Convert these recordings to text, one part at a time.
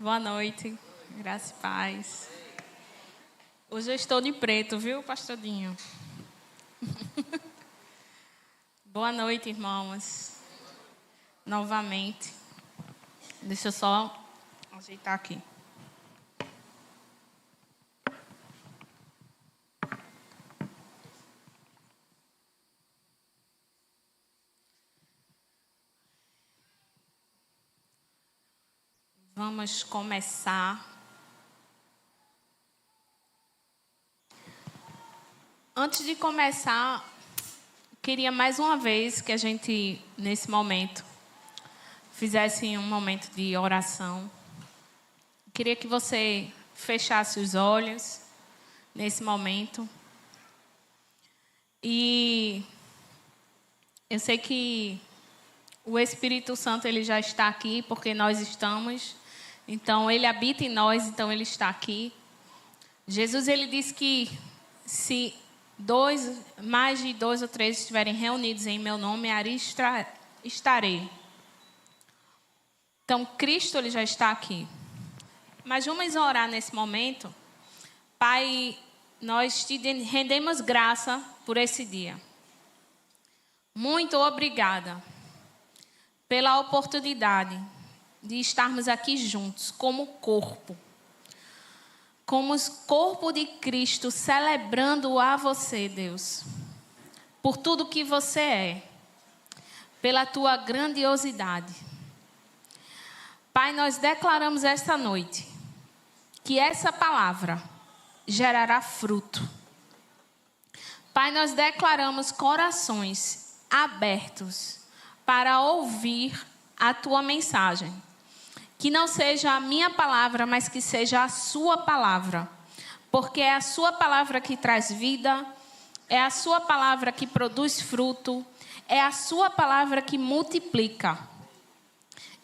Boa noite, graça e paz. Hoje eu estou de preto, viu, pastorinho? Boa noite, irmãos. Novamente. Deixa eu só ajeitar aqui. Vamos começar. Antes de começar, queria mais uma vez que a gente, nesse momento, fizesse um momento de oração. Queria que você fechasse os olhos nesse momento. E eu sei que o Espírito Santo ele já está aqui, porque nós estamos. Então, ele habita em nós, então ele está aqui. Jesus, ele disse que se mais de 2 ou 3 estiverem reunidos em meu nome, ali estarei. Então, Cristo, ele já está aqui. Mas vamos orar nesse momento. Pai, nós te rendemos graça por esse dia. Muito obrigada pela oportunidade de estarmos aqui juntos, como corpo de Cristo, celebrando a você, Deus, por tudo que você é, pela tua grandiosidade. Pai, nós declaramos esta noite que essa palavra gerará fruto. Pai, nós declaramos corações abertos para ouvir a tua mensagem. Que não seja a minha palavra, mas que seja a sua palavra. Porque é a sua palavra que traz vida, é a sua palavra que produz fruto, é a sua palavra que multiplica.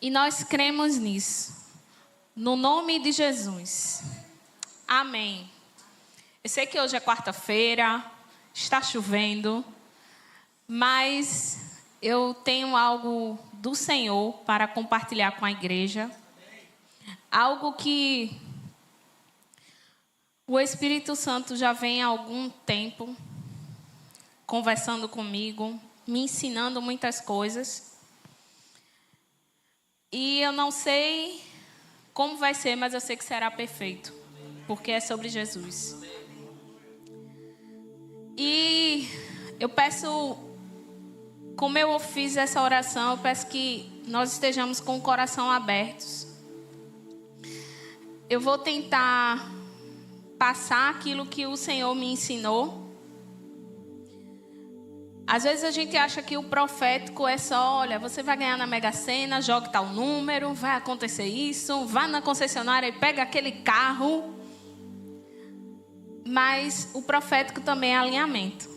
E nós cremos nisso. No nome de Jesus. Amém. Eu sei que hoje é quarta-feira, está chovendo, mas eu tenho algo do Senhor para compartilhar com a igreja. Algo que o Espírito Santo já vem há algum tempo conversando comigo, me ensinando muitas coisas. E eu não sei como vai ser, mas eu sei que será perfeito, porque é sobre Jesus. E eu peço, como eu fiz essa oração, eu peço que nós estejamos com o coração abertos. Eu vou tentar passar aquilo que o Senhor me ensinou. Às vezes a gente acha que o profético é só, olha, você vai ganhar na Mega Sena, joga tal número, vai acontecer isso, vá na concessionária e pega aquele carro. Mas o profético também é alinhamento.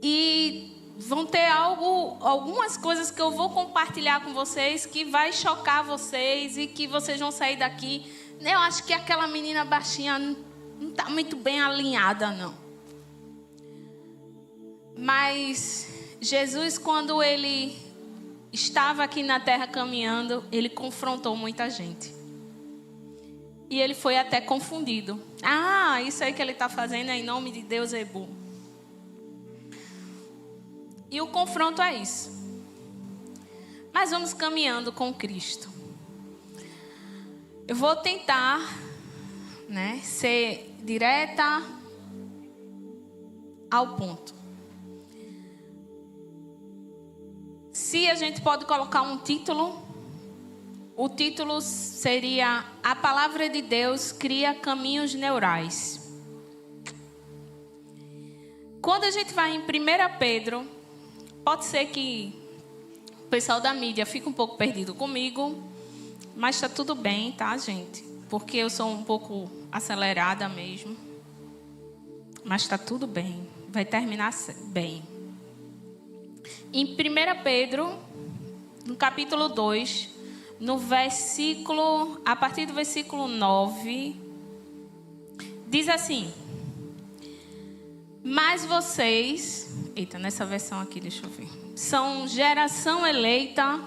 E vão ter algumas coisas que eu vou compartilhar com vocês que vai chocar vocês e que vocês vão sair daqui. Eu acho que aquela menina baixinha não está muito bem alinhada, não. Mas Jesus, quando ele estava aqui na terra caminhando, ele confrontou muita gente. E ele foi até confundido. Ah, isso aí que ele está fazendo é em nome de Deus, Ebu. E o confronto é isso. Mas vamos caminhando com Cristo. Eu vou tentar, ser direta ao ponto. Se a gente pode colocar um título, o título seria A Palavra de Deus Cria Caminhos Neurais. Quando a gente vai em 1 Pedro, pode ser que o pessoal da mídia fique um pouco perdido comigo, mas está tudo bem, tá, gente? Porque eu sou um pouco acelerada mesmo. Mas está tudo bem, vai terminar bem. Em 1 Pedro, no capítulo 2, a partir do versículo 9, diz assim: mas vocês, nessa versão aqui, são geração eleita,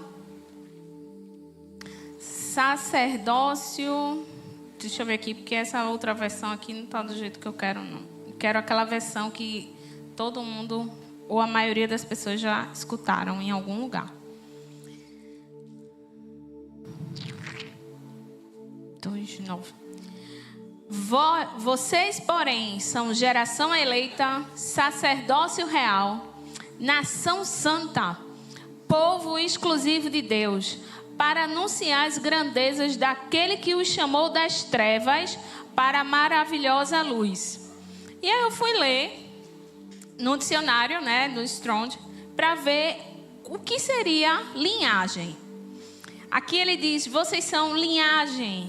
Sacerdócio. Deixa eu ver aqui, porque essa outra versão aqui não está do jeito que eu quero, não. Eu quero aquela versão que todo mundo, ou a maioria das pessoas já escutaram em algum lugar. 2:9. Vocês, porém, são geração eleita, sacerdócio real, nação santa, povo exclusivo de Deus, para anunciar as grandezas daquele que os chamou das trevas para a maravilhosa luz. E aí eu fui ler no dicionário, né, do Strong, para ver o que seria linhagem. Aqui ele diz: vocês são linhagem,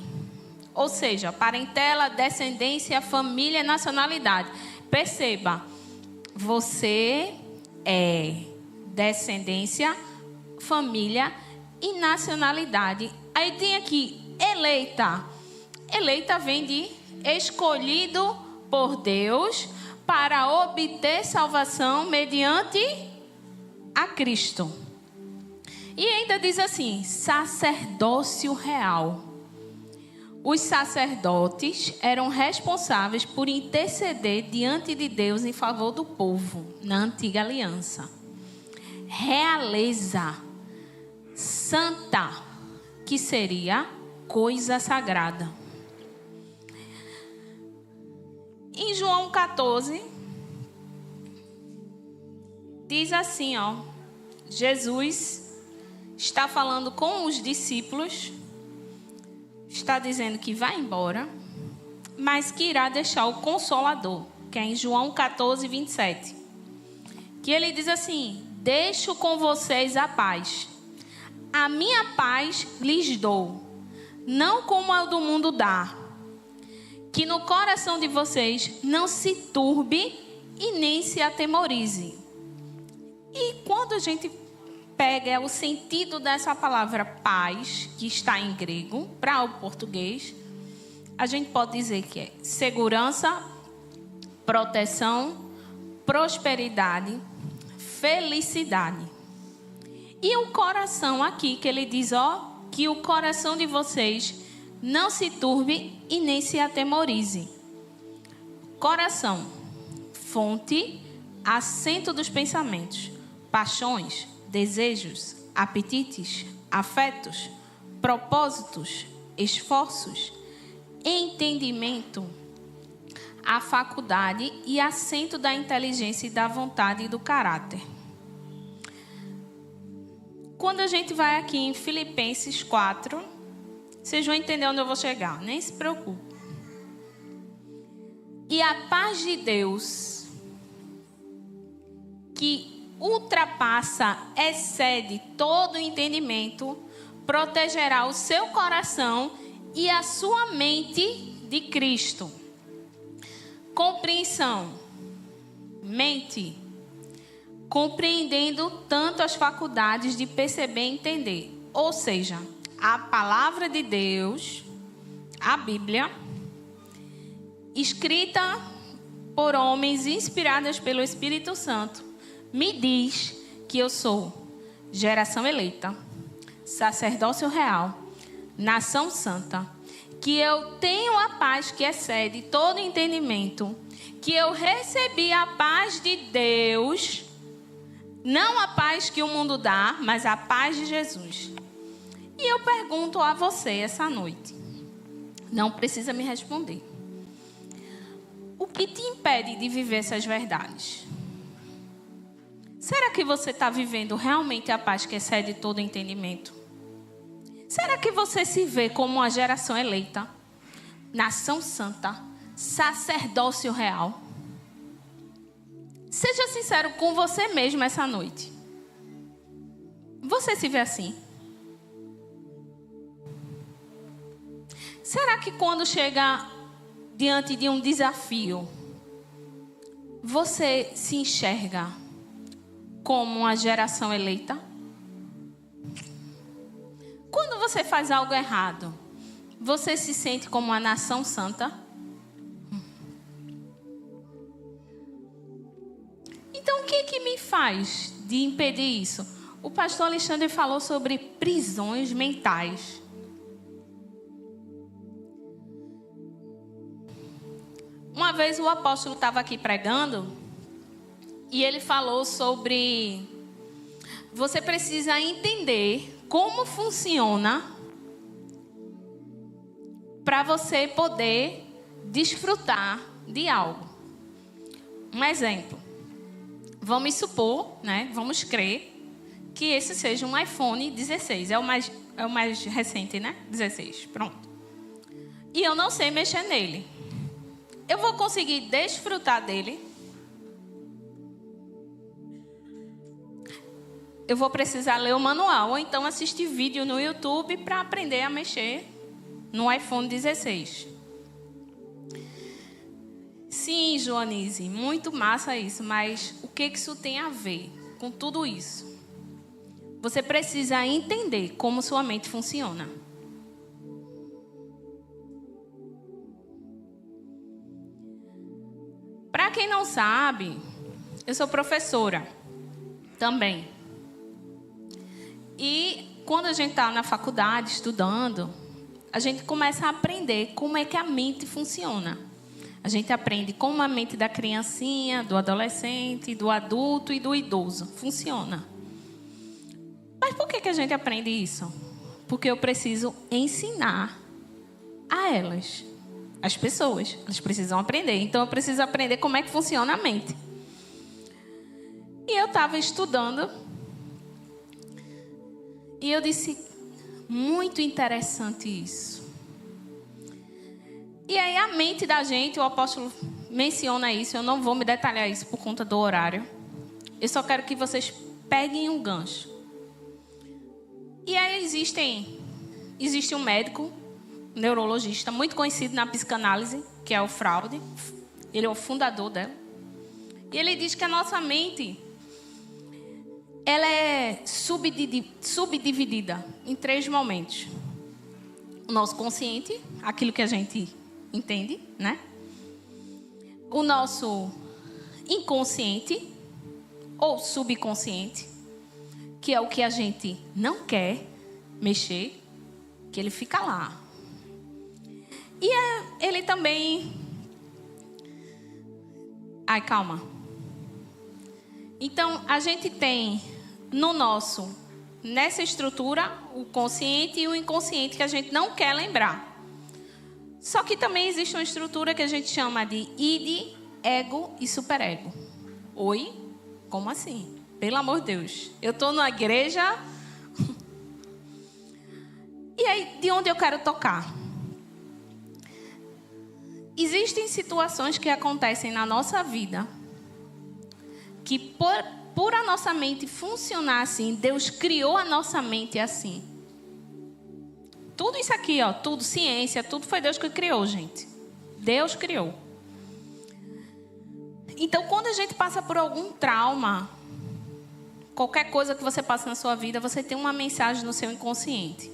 ou seja, parentela, descendência, família, nacionalidade. Perceba, você é descendência, família e nacionalidade. Aí tem aqui eleita. Eleita vem de escolhido por Deus para obter salvação mediante a Cristo. E ainda diz assim: sacerdócio real. Os sacerdotes eram responsáveis por interceder diante de Deus em favor do povo na antiga aliança. Realeza santa, que seria coisa sagrada. Em João 14, diz assim, ó, Jesus está falando com os discípulos, está dizendo que vai embora, mas que irá deixar o Consolador, que é em João 14, 27. Que ele diz assim: deixo com vocês a paz. A minha paz lhes dou, não como a do mundo dá. Que no coração de vocês não se turbe e nem se atemorize. E quando a gente pega o sentido dessa palavra paz, que está em grego, para o português, a gente pode dizer que é segurança, proteção, prosperidade, felicidade. E o coração aqui, que ele diz, ó, que o coração de vocês não se turbe e nem se atemorize. Coração, fonte, assento dos pensamentos, paixões, desejos, apetites, afetos, propósitos, esforços, entendimento, a faculdade e assento da inteligência e da vontade e do caráter. Quando a gente vai aqui em Filipenses 4, vocês vão entender onde eu vou chegar, nem se preocupe. E a paz de Deus, que ultrapassa, excede todo o entendimento, protegerá o seu coração e a sua mente de Cristo. Compreensão, mente, compreendendo tanto as faculdades de perceber e entender. Ou seja, a palavra de Deus, a Bíblia, escrita por homens inspirados pelo Espírito Santo, me diz que eu sou geração eleita, sacerdócio real, nação santa, que eu tenho a paz que excede todo entendimento, que eu recebi a paz de Deus, não a paz que o mundo dá, mas a paz de Jesus. E eu pergunto a você essa noite, não precisa me responder, o que te impede de viver essas verdades? Será que você está vivendo realmente a paz que excede todo entendimento? Será que você se vê como uma geração eleita, nação santa, sacerdócio real? Seja sincero com você mesmo essa noite. Você se vê assim? Será que quando chega diante de um desafio, você se enxerga como uma geração eleita? Quando você faz algo errado, você se sente como uma nação santa? Então, o que me faz de impedir isso? O pastor Alexandre falou sobre prisões mentais. Uma vez o apóstolo estava aqui pregando e ele falou sobre você precisa entender como funciona para você poder desfrutar de algo. Um exemplo. Vamos supor, né? Vamos crer que esse seja um iPhone 16. É o mais recente, né? 16. Pronto. E eu não sei mexer nele. Eu vou conseguir desfrutar dele? Eu vou precisar ler o manual ou então assistir vídeo no YouTube para aprender a mexer no iPhone 16. Sim, Joanise, muito massa isso, mas o que isso tem a ver com tudo isso? Você precisa entender como sua mente funciona. Para quem não sabe, eu sou professora também. E quando a gente está na faculdade estudando, a gente começa a aprender como é que a mente funciona. A gente aprende como a mente da criancinha, do adolescente, do adulto e do idoso funciona. Mas por que a gente aprende isso? Porque eu preciso ensinar a elas, as pessoas. Elas precisam aprender. Então eu preciso aprender como é que funciona a mente. E eu estava estudando e eu disse, muito interessante isso. E aí a mente da gente, o apóstolo menciona isso, eu não vou me detalhar isso por conta do horário. Eu só quero que vocês peguem um gancho. E aí existe um médico, neurologista, muito conhecido na psicanálise, que é o Freud. Ele é o fundador dela. E ele diz que a nossa mente, ela é subdividida em 3 momentos. O nosso consciente, aquilo que a gente entende, né? O nosso inconsciente ou subconsciente, que é o que a gente não quer mexer, que ele fica lá. E ele também... Ai, calma. Então, a gente tem nessa estrutura, o consciente e o inconsciente que a gente não quer lembrar. Só que também existe uma estrutura que a gente chama de id, ego e superego. Oi? Como assim? Pelo amor de Deus. Eu estou numa igreja. E aí, de onde eu quero tocar? Existem situações que acontecem na nossa vida que por a nossa mente funcionar assim, Deus criou a nossa mente assim. Tudo isso aqui, ó, tudo, ciência, tudo foi Deus que criou, gente. Deus criou. Então, quando a gente passa por algum trauma, qualquer coisa que você passa na sua vida, você tem uma mensagem no seu inconsciente.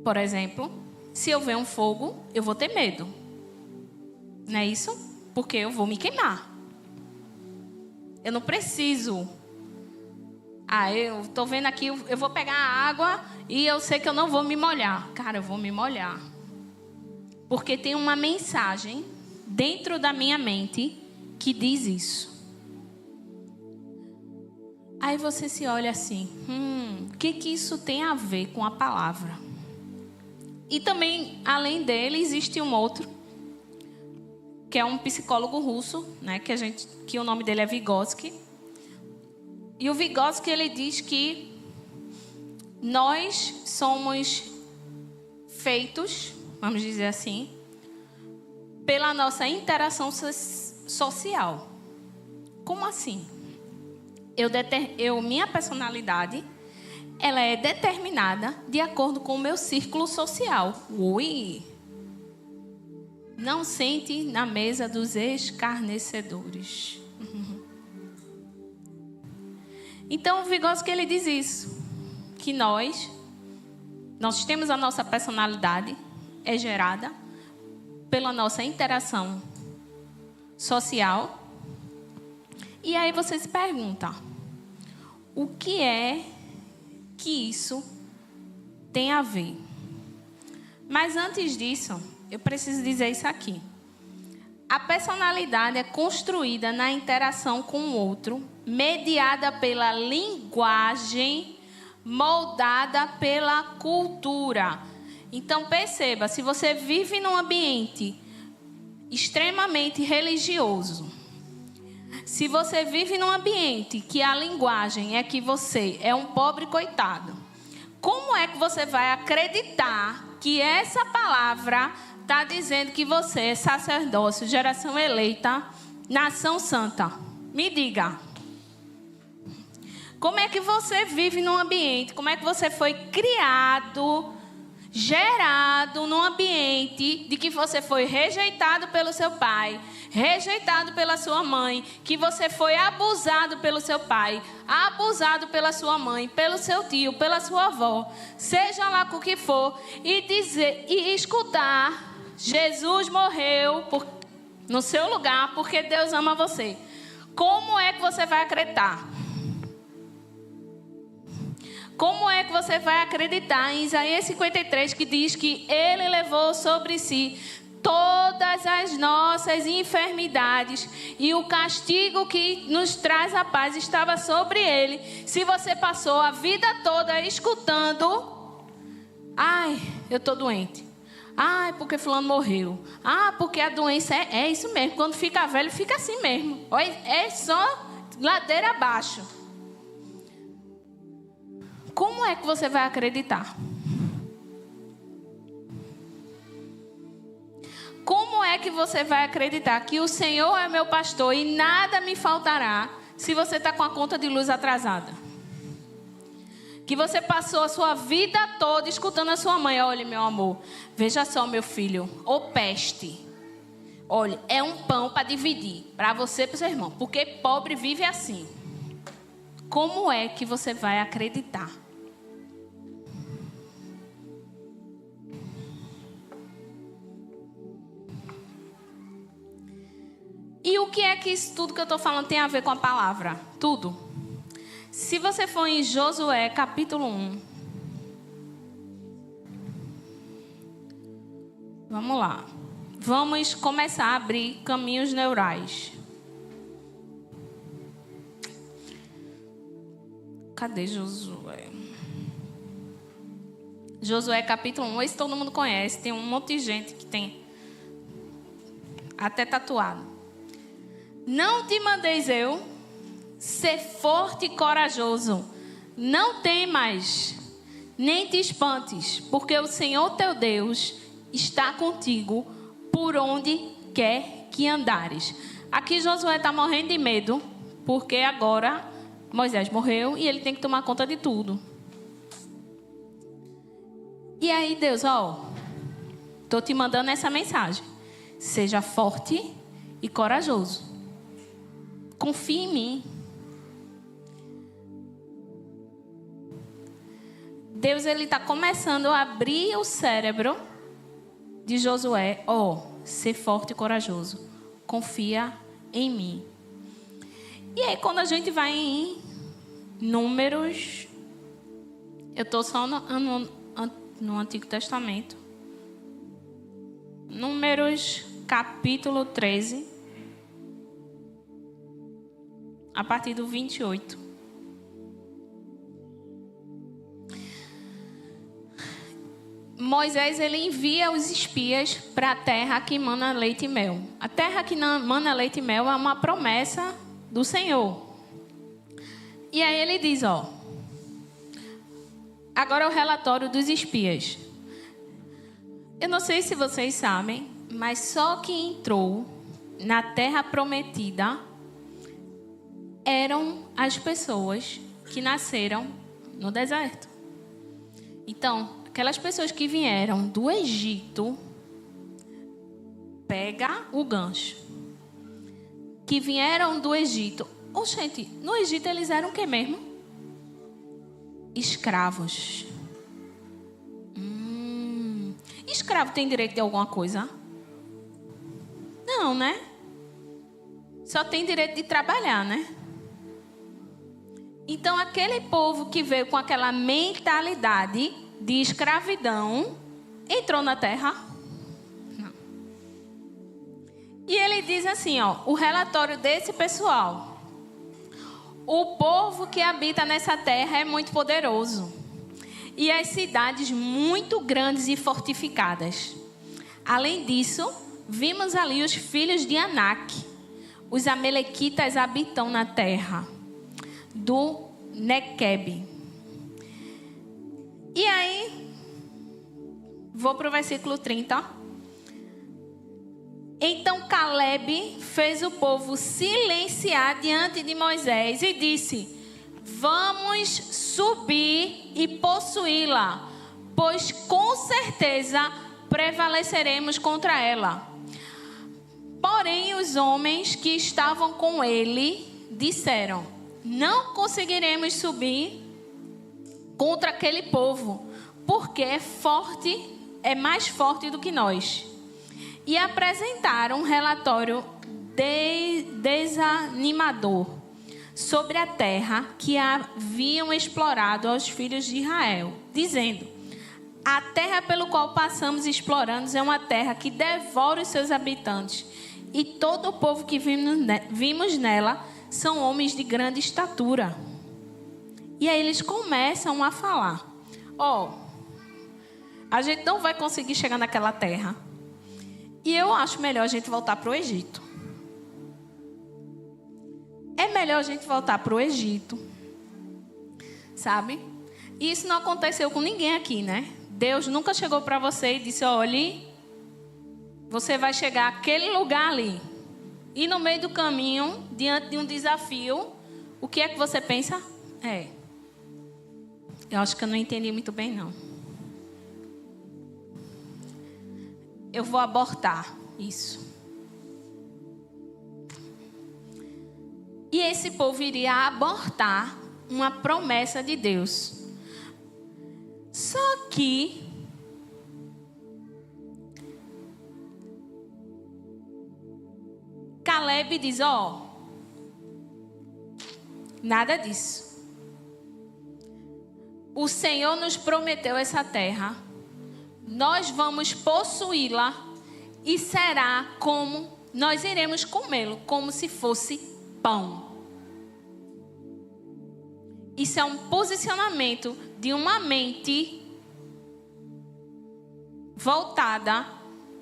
Por exemplo, se eu ver um fogo, eu vou ter medo. Não é isso? Porque eu vou me queimar. Eu não preciso. Eu estou vendo aqui, eu vou pegar a água e eu sei que eu não vou me molhar. Cara, eu vou me molhar. Porque tem uma mensagem dentro da minha mente que diz isso. Aí você se olha assim, o que isso tem a ver com a palavra? E também, além dele, existe um outro, que é um psicólogo russo, né, que o nome dele é Vygotsky. E o Vygotsky, ele diz que nós somos feitos, vamos dizer assim, pela nossa interação social. Como assim? Minha personalidade, ela é determinada de acordo com o meu círculo social. Ui! Não sente na mesa dos escarnecedores. Então, o Vygotsky, ele diz isso. Que nós temos a nossa personalidade, é gerada pela nossa interação social. E aí você se pergunta, o que é que isso tem a ver? Mas antes disso, eu preciso dizer isso aqui. A personalidade é construída na interação com o outro, mediada pela linguagem, moldada pela cultura. Então perceba, se você vive num ambiente extremamente religioso, se você vive num ambiente que a linguagem é que você é um pobre coitado, como é que você vai acreditar que essa palavra está dizendo que você é sacerdócio, geração eleita, nação santa? Me diga. Como é que você vive num ambiente? Como é que você foi criado, gerado num ambiente de que você foi rejeitado pelo seu pai, rejeitado pela sua mãe, que você foi abusado pelo seu pai, abusado pela sua mãe, pelo seu tio, pela sua avó, seja lá com o que for, e dizer e escutar: Jesus morreu no seu lugar porque Deus ama você. Como é que você vai acreditar? Como é que você vai acreditar em Isaías 53, que diz que Ele levou sobre si todas as nossas enfermidades e o castigo que nos traz a paz estava sobre Ele, se você passou a vida toda escutando: ai, eu estou doente. Ai, porque fulano morreu. Ah, porque a doença é isso mesmo. Quando fica velho, fica assim mesmo. Olha, é só ladeira abaixo. Como é que você vai acreditar? Como é que você vai acreditar que o Senhor é meu pastor e nada me faltará, se você está com a conta de luz atrasada? Que você passou a sua vida toda escutando a sua mãe: olha, meu amor, veja só, meu filho, ô peste. Olha, é um pão para dividir, para você e para o seu irmão, porque pobre vive assim. Como é que você vai acreditar? E o que é que isso tudo que eu estou falando tem a ver com a palavra? Tudo. Se você for em Josué, capítulo 1. Vamos lá. Vamos começar a abrir caminhos neurais. Cadê Josué? Josué, capítulo 1. Esse todo mundo conhece. Tem um monte de gente que tem até tatuado. Não te mandeis eu ser forte e corajoso. Não temas, nem te espantes, porque o Senhor teu Deus está contigo por onde quer que andares. Aqui Josué está morrendo de medo, porque agora Moisés morreu e ele tem que tomar conta de tudo. E aí Deus, estou te mandando essa mensagem: seja forte e corajoso. Confie em mim. Deus, ele está começando a abrir o cérebro de Josué. Ser forte e corajoso. Confia em mim. E aí, quando a gente vai em Números, eu estou só no Antigo Testamento. Números, capítulo 13. A partir do 28. Moisés, ele envia os espias para a terra que mana leite e mel. A terra que mana leite e mel é uma promessa do Senhor. E aí ele diz, agora o relatório dos espias. Eu não sei se vocês sabem, mas só quem entrou na terra prometida eram as pessoas que nasceram no deserto. Então, aquelas pessoas que vieram do Egito, pega o gancho. Que vieram do Egito. Gente, no Egito eles eram o que mesmo? Escravos. Escravo tem direito de alguma coisa? Não, né? Só tem direito de trabalhar, né? Então, aquele povo que veio com aquela mentalidade de escravidão entrou na terra? Não. E ele diz assim, ó, o relatório desse pessoal. O povo que habita nessa terra é muito poderoso. E as cidades muito grandes e fortificadas. Além disso, vimos ali os filhos de Anak. Os amalequitas habitam na terra do Nequebe. E aí, vou para o versículo 30. Então Caleb fez o povo silenciar diante de Moisés e disse: vamos subir e possuí-la, pois com certeza prevaleceremos contra ela. Porém, os homens que estavam com ele disseram: não conseguiremos subir contra aquele povo, porque é mais forte do que nós. E apresentaram um relatório desanimador sobre a terra que haviam explorado aos filhos de Israel, dizendo: a terra pelo qual passamos explorando é uma terra que devora os seus habitantes, e todo o povo que vimos nela são homens de grande estatura. E aí eles começam a falar: a gente não vai conseguir chegar naquela terra. E eu acho melhor a gente voltar para o Egito. É melhor a gente voltar para o Egito. Sabe? E isso não aconteceu com ninguém aqui, né? Deus nunca chegou para você e disse: olhe, você vai chegar àquele lugar ali. E no meio do caminho, diante de um desafio, o que é que você pensa? Eu acho que eu não entendi muito bem, não. Eu vou abortar isso. E esse povo iria abortar uma promessa de Deus. Só que Caleb diz: nada disso. O Senhor nos prometeu essa terra. Nós vamos possuí-la e será como nós iremos comê-lo, como se fosse pão. Isso é um posicionamento de uma mente voltada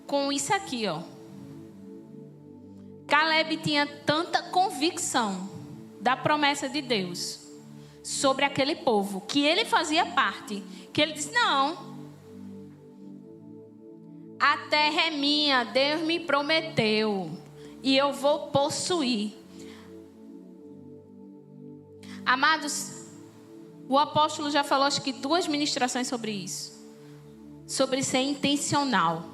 com isso aqui, Caleb tinha tanta convicção da promessa de Deus sobre aquele povo, que ele fazia parte, que ele disse: não, a terra é minha, Deus me prometeu e eu vou possuir. Amados, o apóstolo já falou acho que 2 ministrações sobre isso, sobre ser intencional.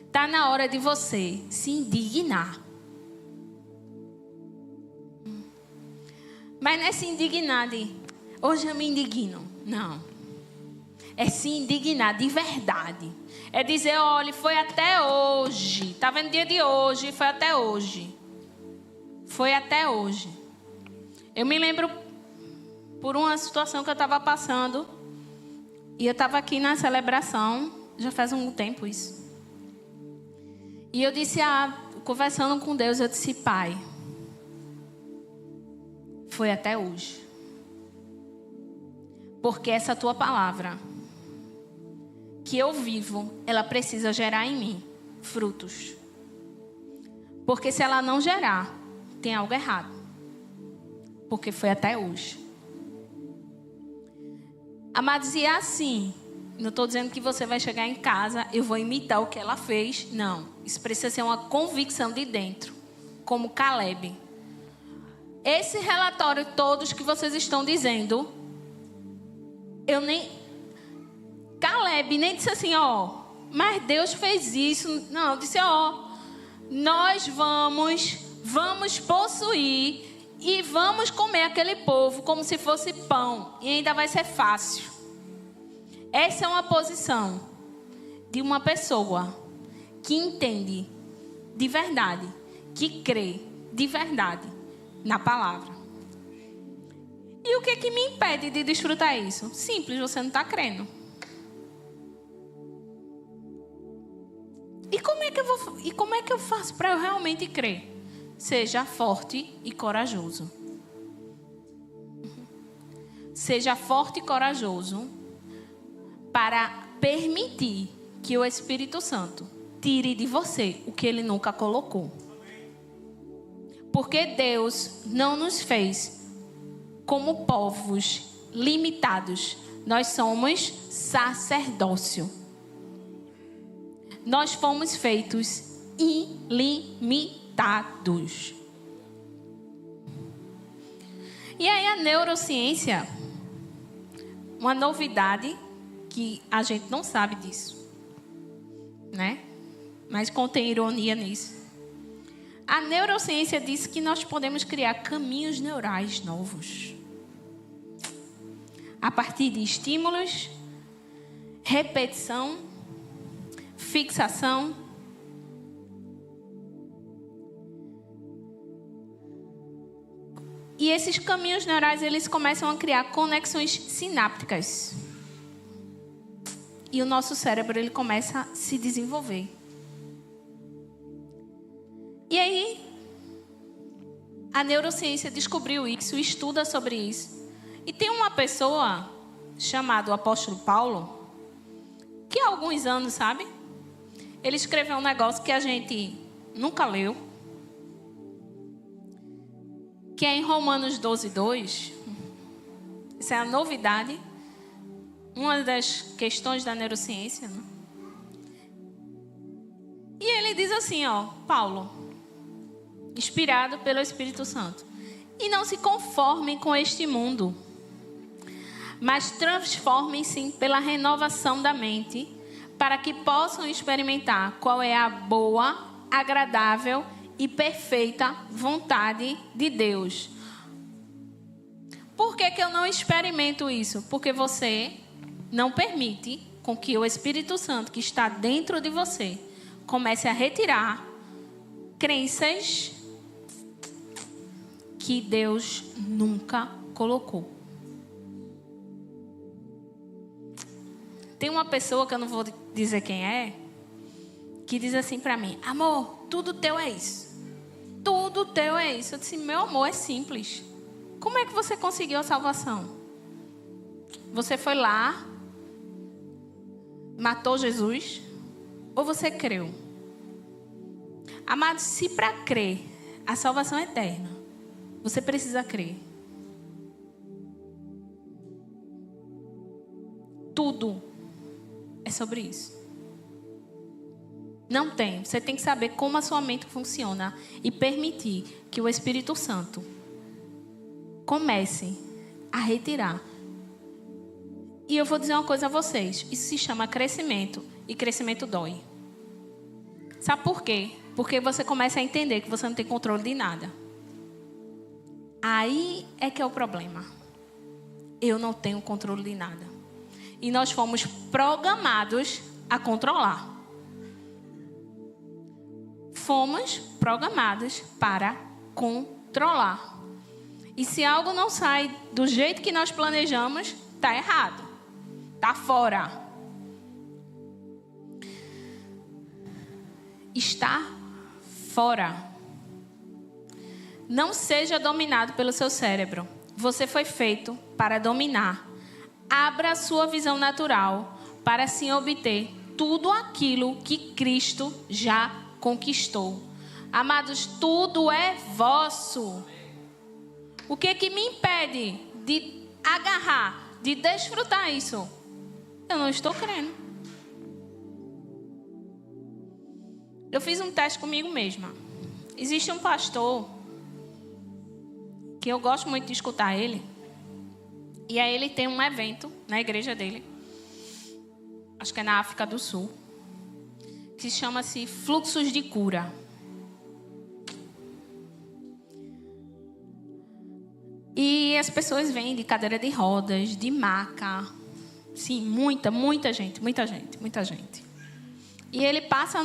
Está na hora de você se indignar. Mas não é se indignar de hoje eu me indigno. Não. É se indignar de verdade. É dizer: olha, foi até hoje. Está vendo o dia de hoje? Foi até hoje. Foi até hoje. Eu me lembro por uma situação que eu estava passando. E eu estava aqui na celebração. Já faz um tempo isso. E eu disse, conversando com Deus, eu disse: Pai, foi até hoje. Porque essa tua palavra que eu vivo, ela precisa gerar em mim frutos. Porque se ela não gerar, tem algo errado. Porque foi até hoje. Amados, e é assim. Não estou dizendo que você vai chegar em casa, eu vou imitar o que ela fez. Não. Isso precisa ser uma convicção de dentro. Como Caleb. Esse relatório todos que vocês estão dizendo, Caleb nem disse assim, mas Deus fez isso. Não, disse, nós vamos possuir e vamos comer aquele povo como se fosse pão. E ainda vai ser fácil. Essa é uma posição de uma pessoa que entende de verdade, que crê de verdade na palavra. E o que me impede de desfrutar isso? Simples, você não está crendo. E como é que eu faço para eu realmente crer? Seja forte e corajoso. Seja forte e corajoso para permitir que o Espírito Santo tire de você o que ele nunca colocou. Porque Deus não nos fez como povos limitados. Nós somos sacerdócio. Nós fomos feitos ilimitados. E aí a neurociência, uma novidade que a gente não sabe disso, né? Mas contém ironia nisso. A neurociência diz que nós podemos criar caminhos neurais novos a partir de estímulos, repetição, fixação. E esses caminhos neurais, eles começam a criar conexões sinápticas. E o nosso cérebro, ele começa a se desenvolver. E aí, a neurociência descobriu isso, estuda sobre isso. E tem uma pessoa chamada o apóstolo Paulo, que há alguns anos, sabe? Ele escreveu um negócio que a gente nunca leu, que é em Romanos 12:2. Isso é a novidade, uma das questões da neurociência, né? E ele diz assim, Paulo, inspirado pelo Espírito Santo: e não se conformem com este mundo, mas transformem-se pela renovação da mente, para que possam experimentar qual é a boa, agradável e perfeita vontade de Deus. Por que eu não experimento isso? Porque você não permite com que o Espírito Santo que está dentro de você comece a retirar crenças que Deus nunca colocou. Tem uma pessoa, que eu não vou dizer quem é, que diz assim para mim: amor, tudo teu é isso. Tudo teu é isso. Eu disse: meu amor, é simples. Como é que você conseguiu a salvação? Você foi lá, matou Jesus, ou você creu? Amado, se para crer a salvação é eterna, você precisa crer. Tudo é sobre isso. Não tem. Você tem que saber como a sua mente funciona e permitir que o Espírito Santo comece a retirar. E eu vou dizer uma coisa a vocês. Isso se chama crescimento. E crescimento dói. Sabe por quê? Porque você começa a entender que você não tem controle de nada. Aí é que é o problema. Eu não tenho controle de nada. E nós fomos programados a controlar. Fomos programados para controlar. E se algo não sai do jeito que nós planejamos, está errado. Está fora. Está fora. Não seja dominado pelo seu cérebro. Você foi feito para dominar. Abra a sua visão natural para assim obter tudo aquilo que Cristo já conquistou. Amados, tudo é vosso. O que me impede de agarrar, de desfrutar isso? Eu não estou crendo. Eu fiz um teste comigo mesma. Existe um pastor que eu gosto muito de escutar ele. E aí ele tem um evento na igreja dele, acho que é na África do Sul, que chama-se Fluxos de Cura. E as pessoas vêm de cadeira de rodas, de maca. Sim, muita gente. E ele passa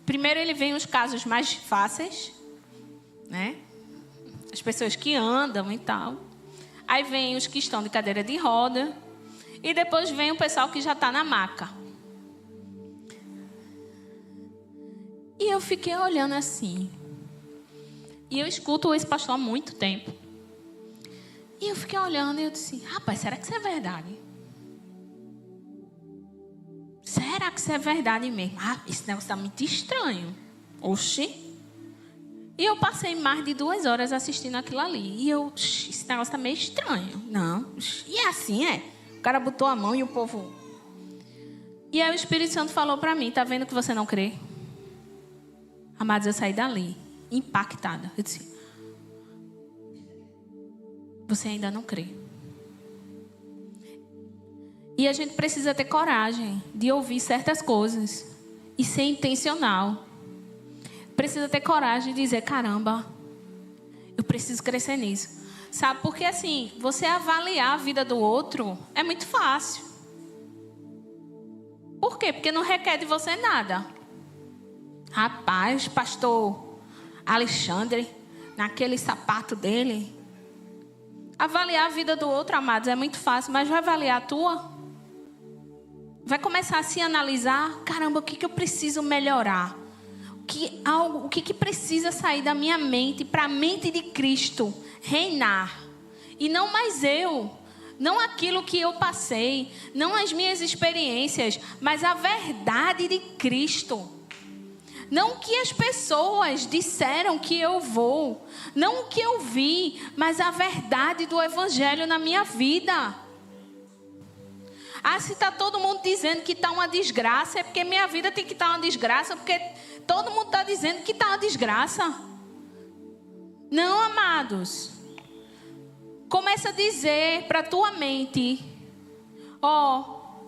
Primeiro ele vem os casos mais fáceis, né? As pessoas que andam e tal. Aí vem os que estão de cadeira de roda. E depois vem o pessoal que já está na maca. E eu fiquei olhando assim. E eu escuto esse pastor há muito tempo. E eu fiquei olhando e eu disse, rapaz, será que isso é verdade? Será que isso é verdade mesmo? Esse negócio está muito estranho. Oxi. E eu passei mais de 2 horas assistindo aquilo ali. E eu, esse negócio está meio estranho. Não. E é assim, é? O cara botou a mão e o povo... E aí o Espírito Santo falou para mim, tá vendo que você não crê? Amados, eu saí dali, impactada. Eu disse, você ainda não crê. E a gente precisa ter coragem de ouvir certas coisas e ser intencional. Precisa ter coragem de dizer, caramba, eu preciso crescer nisso. Sabe, porque assim, você avaliar a vida do outro é muito fácil. Por quê? Porque não requer de você nada. Rapaz, pastor Alexandre, naquele sapato dele. Avaliar a vida do outro, amados, é muito fácil, mas vai avaliar a tua? Vai começar a se analisar, caramba, o que eu preciso melhorar? O que precisa sair da minha mente para a mente de Cristo reinar? E não mais eu. Não aquilo que eu passei, não as minhas experiências, mas a verdade de Cristo. Não o que as pessoas disseram que eu vou, não o que eu vi, mas a verdade do Evangelho na minha vida. Se está todo mundo dizendo que está uma desgraça, é porque minha vida tem que estar uma desgraça, porque todo mundo está dizendo que está uma desgraça. Não, amados. Começa a dizer para a tua mente,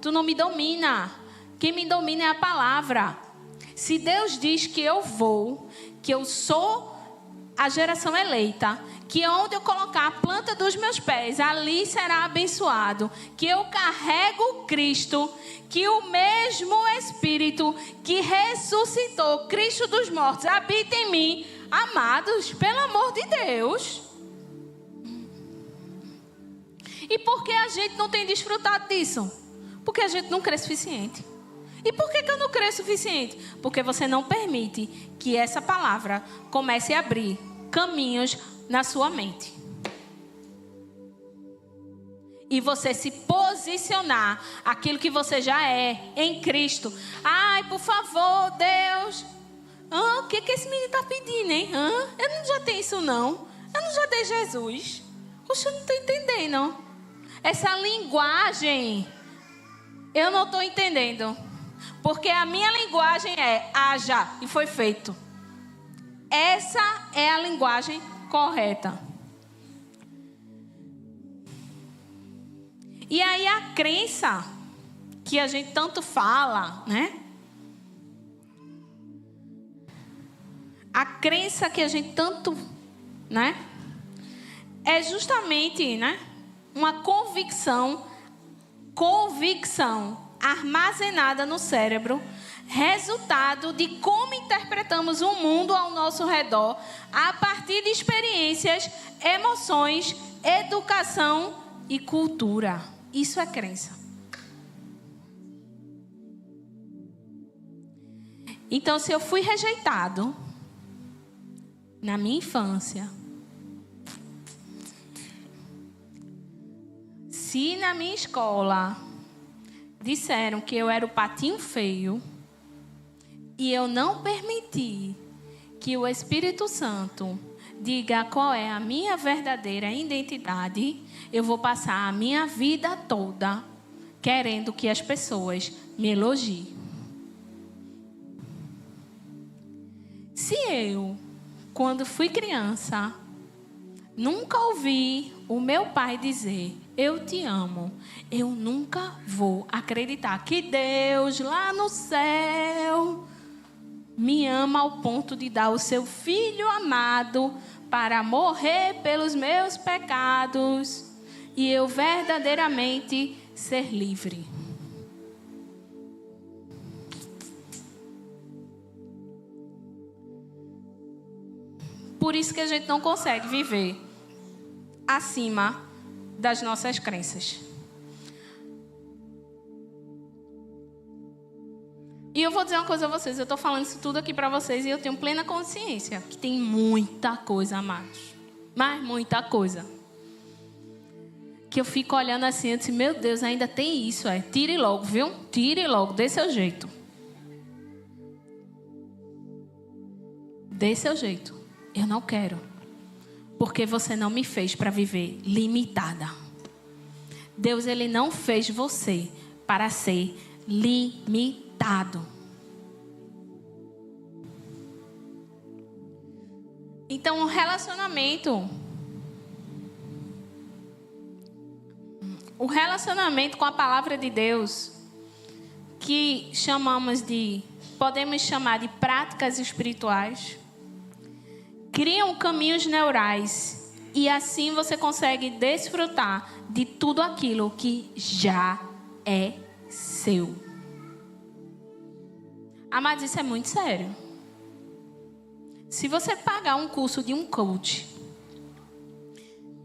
tu não me domina. Quem me domina é a palavra. Se Deus diz que eu vou, que eu sou a geração eleita, que onde eu colocar a planta dos meus pés, ali será abençoado, que eu carrego Cristo, que o mesmo Espírito que ressuscitou Cristo dos mortos habita em mim. Amados, pelo amor de Deus. E por que a gente não tem desfrutado disso? Porque a gente não crê suficiente. E por que eu não creio suficiente? Porque você não permite que essa palavra comece a abrir caminhos na sua mente. E você se posicionar aquilo que você já é em Cristo. Ai, por favor, Deus. O que esse menino está pedindo, hein? Eu não já tenho isso, não. Eu não já dei Jesus. Poxa, eu não estou entendendo. Essa linguagem, eu não estou entendendo. Porque a minha linguagem é haja e foi feito. Essa é a linguagem correta. E aí a crença que a gente tanto fala, né? A crença que a gente tanto, né? É justamente, né? Uma convicção armazenada no cérebro, resultado de como interpretamos o mundo ao nosso redor, a partir de experiências, emoções, educação e cultura. Isso é crença. Então, se eu fui rejeitado na minha infância, se na minha escola disseram que eu era o patinho feio e eu não permiti que o Espírito Santo diga qual é a minha verdadeira identidade, eu vou passar a minha vida toda querendo que as pessoas me elogiem. Se eu, quando fui criança, nunca ouvi o meu pai dizer: eu te amo, eu nunca vou acreditar que Deus lá no céu me ama ao ponto de dar o seu filho amado para morrer pelos meus pecados e eu verdadeiramente ser livre. Por isso que a gente não consegue viver acima das nossas crenças. E eu vou dizer uma coisa a vocês. Eu estou falando isso tudo aqui para vocês e eu tenho plena consciência que tem muita coisa, amados. Mas muita coisa. Que eu fico olhando assim e disse, meu Deus, ainda tem isso. Tire logo, viu? Tire logo, dê seu jeito. Dê seu jeito. Eu não quero. Porque você não me fez para viver limitada. Deus, Ele não fez você para ser limitado. Então, o relacionamento com a palavra de Deus, que podemos chamar de práticas espirituais, criam caminhos neurais e assim você consegue desfrutar de tudo aquilo que já é seu. Mas isso é muito sério. Se você pagar um curso de um coach,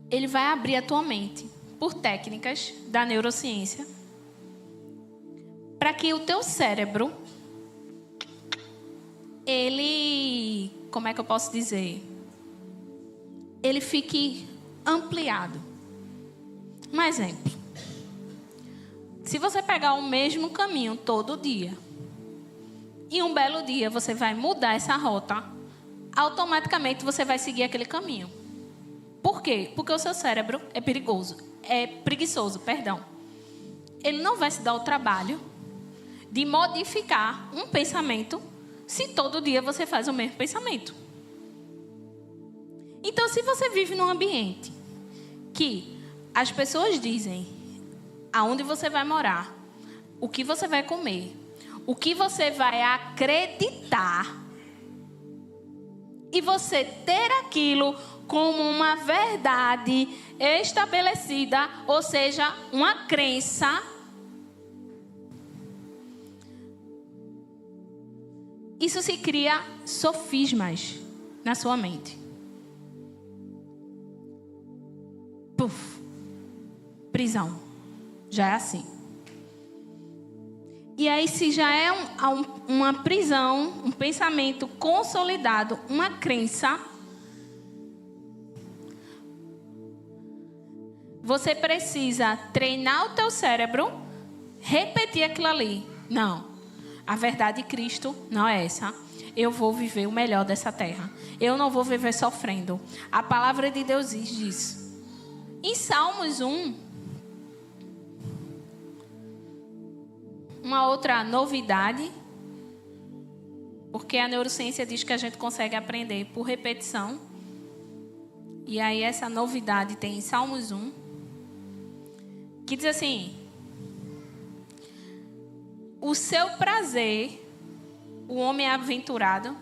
ele vai abrir a tua mente por técnicas da neurociência para que o teu cérebro, como é que eu posso dizer? Ele fique ampliado. Um exemplo. Se você pegar o mesmo caminho todo dia, e um belo dia você vai mudar essa rota, automaticamente você vai seguir aquele caminho. Por quê? Porque o seu cérebro é preguiçoso. Ele não vai se dar o trabalho de modificar um pensamento se todo dia você faz o mesmo pensamento. Então, se você vive num ambiente que as pessoas dizem aonde você vai morar, o que você vai comer, o que você vai acreditar, e você ter aquilo como uma verdade estabelecida, ou seja, uma crença, isso se cria sofismas na sua mente. Puf, prisão. Já é assim. E aí, se já é uma prisão, um pensamento consolidado, uma crença, você precisa treinar o teu cérebro, repetir aquilo ali. Não, a verdade de Cristo não é essa. Eu vou viver o melhor dessa terra. Eu não vou viver sofrendo. A palavra de Deus diz. Em Salmos 1, uma outra novidade, porque a neurociência diz que a gente consegue aprender por repetição. E aí essa novidade tem em Salmos 1, que diz assim: o seu prazer, o homem aventurado,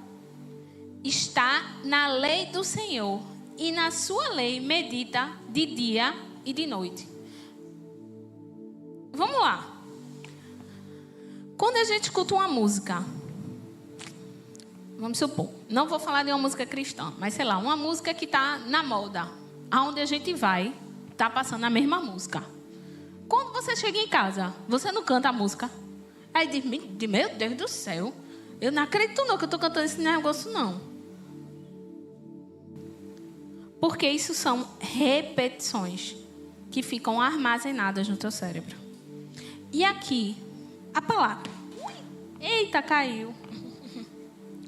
está na lei do Senhor, e na sua lei medita de dia e de noite. Vamos lá. Quando a gente escuta uma música, vamos supor, não vou falar de uma música cristã, mas sei lá, uma música que está na moda, aonde a gente vai, está passando a mesma música. Quando você chega em casa, você não canta a música. Aí diz, meu Deus do céu, eu não acredito não que eu estou cantando esse negócio não. Porque isso são repetições que ficam armazenadas no teu cérebro. E aqui, a palavra. Eita, caiu.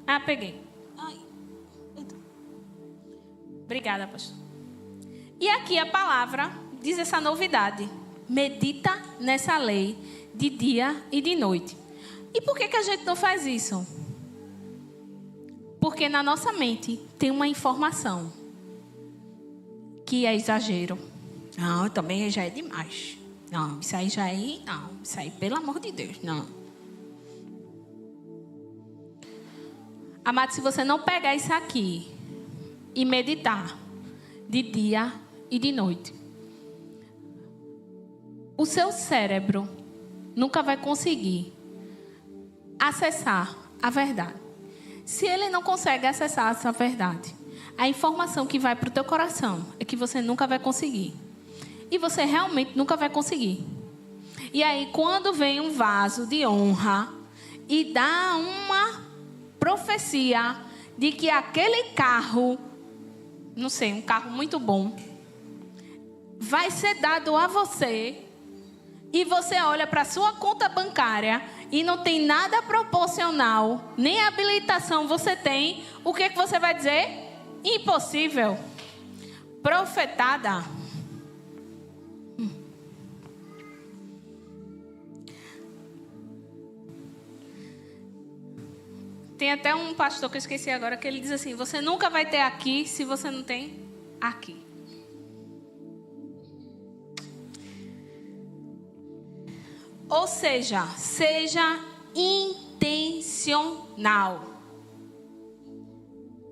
Ah, peguei. Ai. Obrigada, pastor. E aqui a palavra diz essa novidade. Medita nessa lei de dia e de noite. E por que a gente não faz isso? Porque na nossa mente tem uma informação que é exagero. Não, também já é demais. Não, isso aí já é... Não, isso aí, pelo amor de Deus, não. Amado, se você não pegar isso aqui e meditar de dia e de noite, o seu cérebro nunca vai conseguir acessar a verdade. Se ele não consegue acessar essa verdade, a informação que vai para o teu coração é que você nunca vai conseguir. E você realmente nunca vai conseguir. E aí, quando vem um vaso de honra e dá uma profecia de que aquele carro, não sei, um carro muito bom, vai ser dado a você, e você olha para a sua conta bancária e não tem nada proporcional, nem habilitação você tem, o que você vai dizer? Impossível. Profetada. Tem até um pastor que eu esqueci agora, que ele diz assim: você nunca vai ter aqui se você não tem aqui. Ou seja, seja intencional.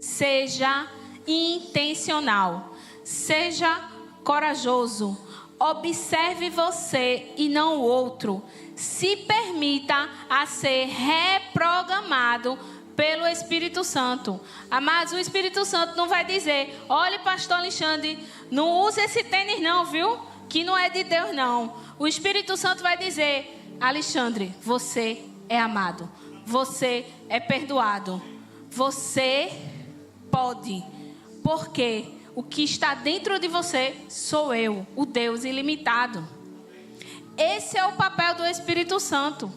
Seja intencional. Seja corajoso. Observe você e não o outro. Se permita a ser reprogramado pelo Espírito Santo. Mas o Espírito Santo não vai dizer: olhe, pastor Alexandre, não use esse tênis não, viu? Que não é de Deus não. O Espírito Santo vai dizer: Alexandre, você é amado. Você é perdoado. Você pode. Porque o que está dentro de você sou eu, o Deus ilimitado. Esse é o papel do Espírito Santo.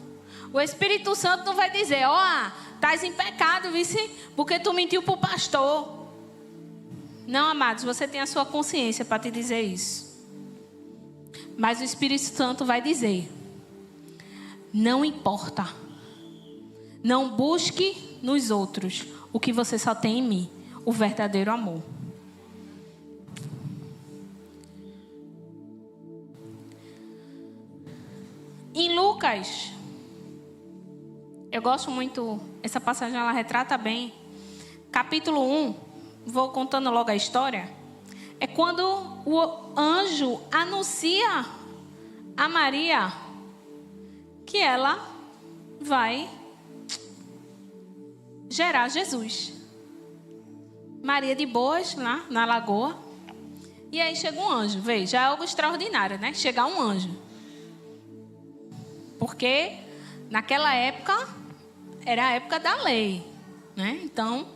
O Espírito Santo não vai dizer: ó, estás em pecado, vice, porque tu mentiu para o pastor. Não, amados, você tem a sua consciência para te dizer isso. Mas o Espírito Santo vai dizer: não importa. Não busque nos outros o que você só tem em mim, o verdadeiro amor. Em Lucas, eu gosto muito, essa passagem ela retrata bem. Capítulo 1, vou contando logo a história. É quando o anjo anuncia a Maria que ela vai gerar Jesus. Maria de boas, lá na lagoa. E aí chega um anjo, veja, é algo extraordinário, né? Chegar um anjo. Porque naquela época era a época da lei, né? Então,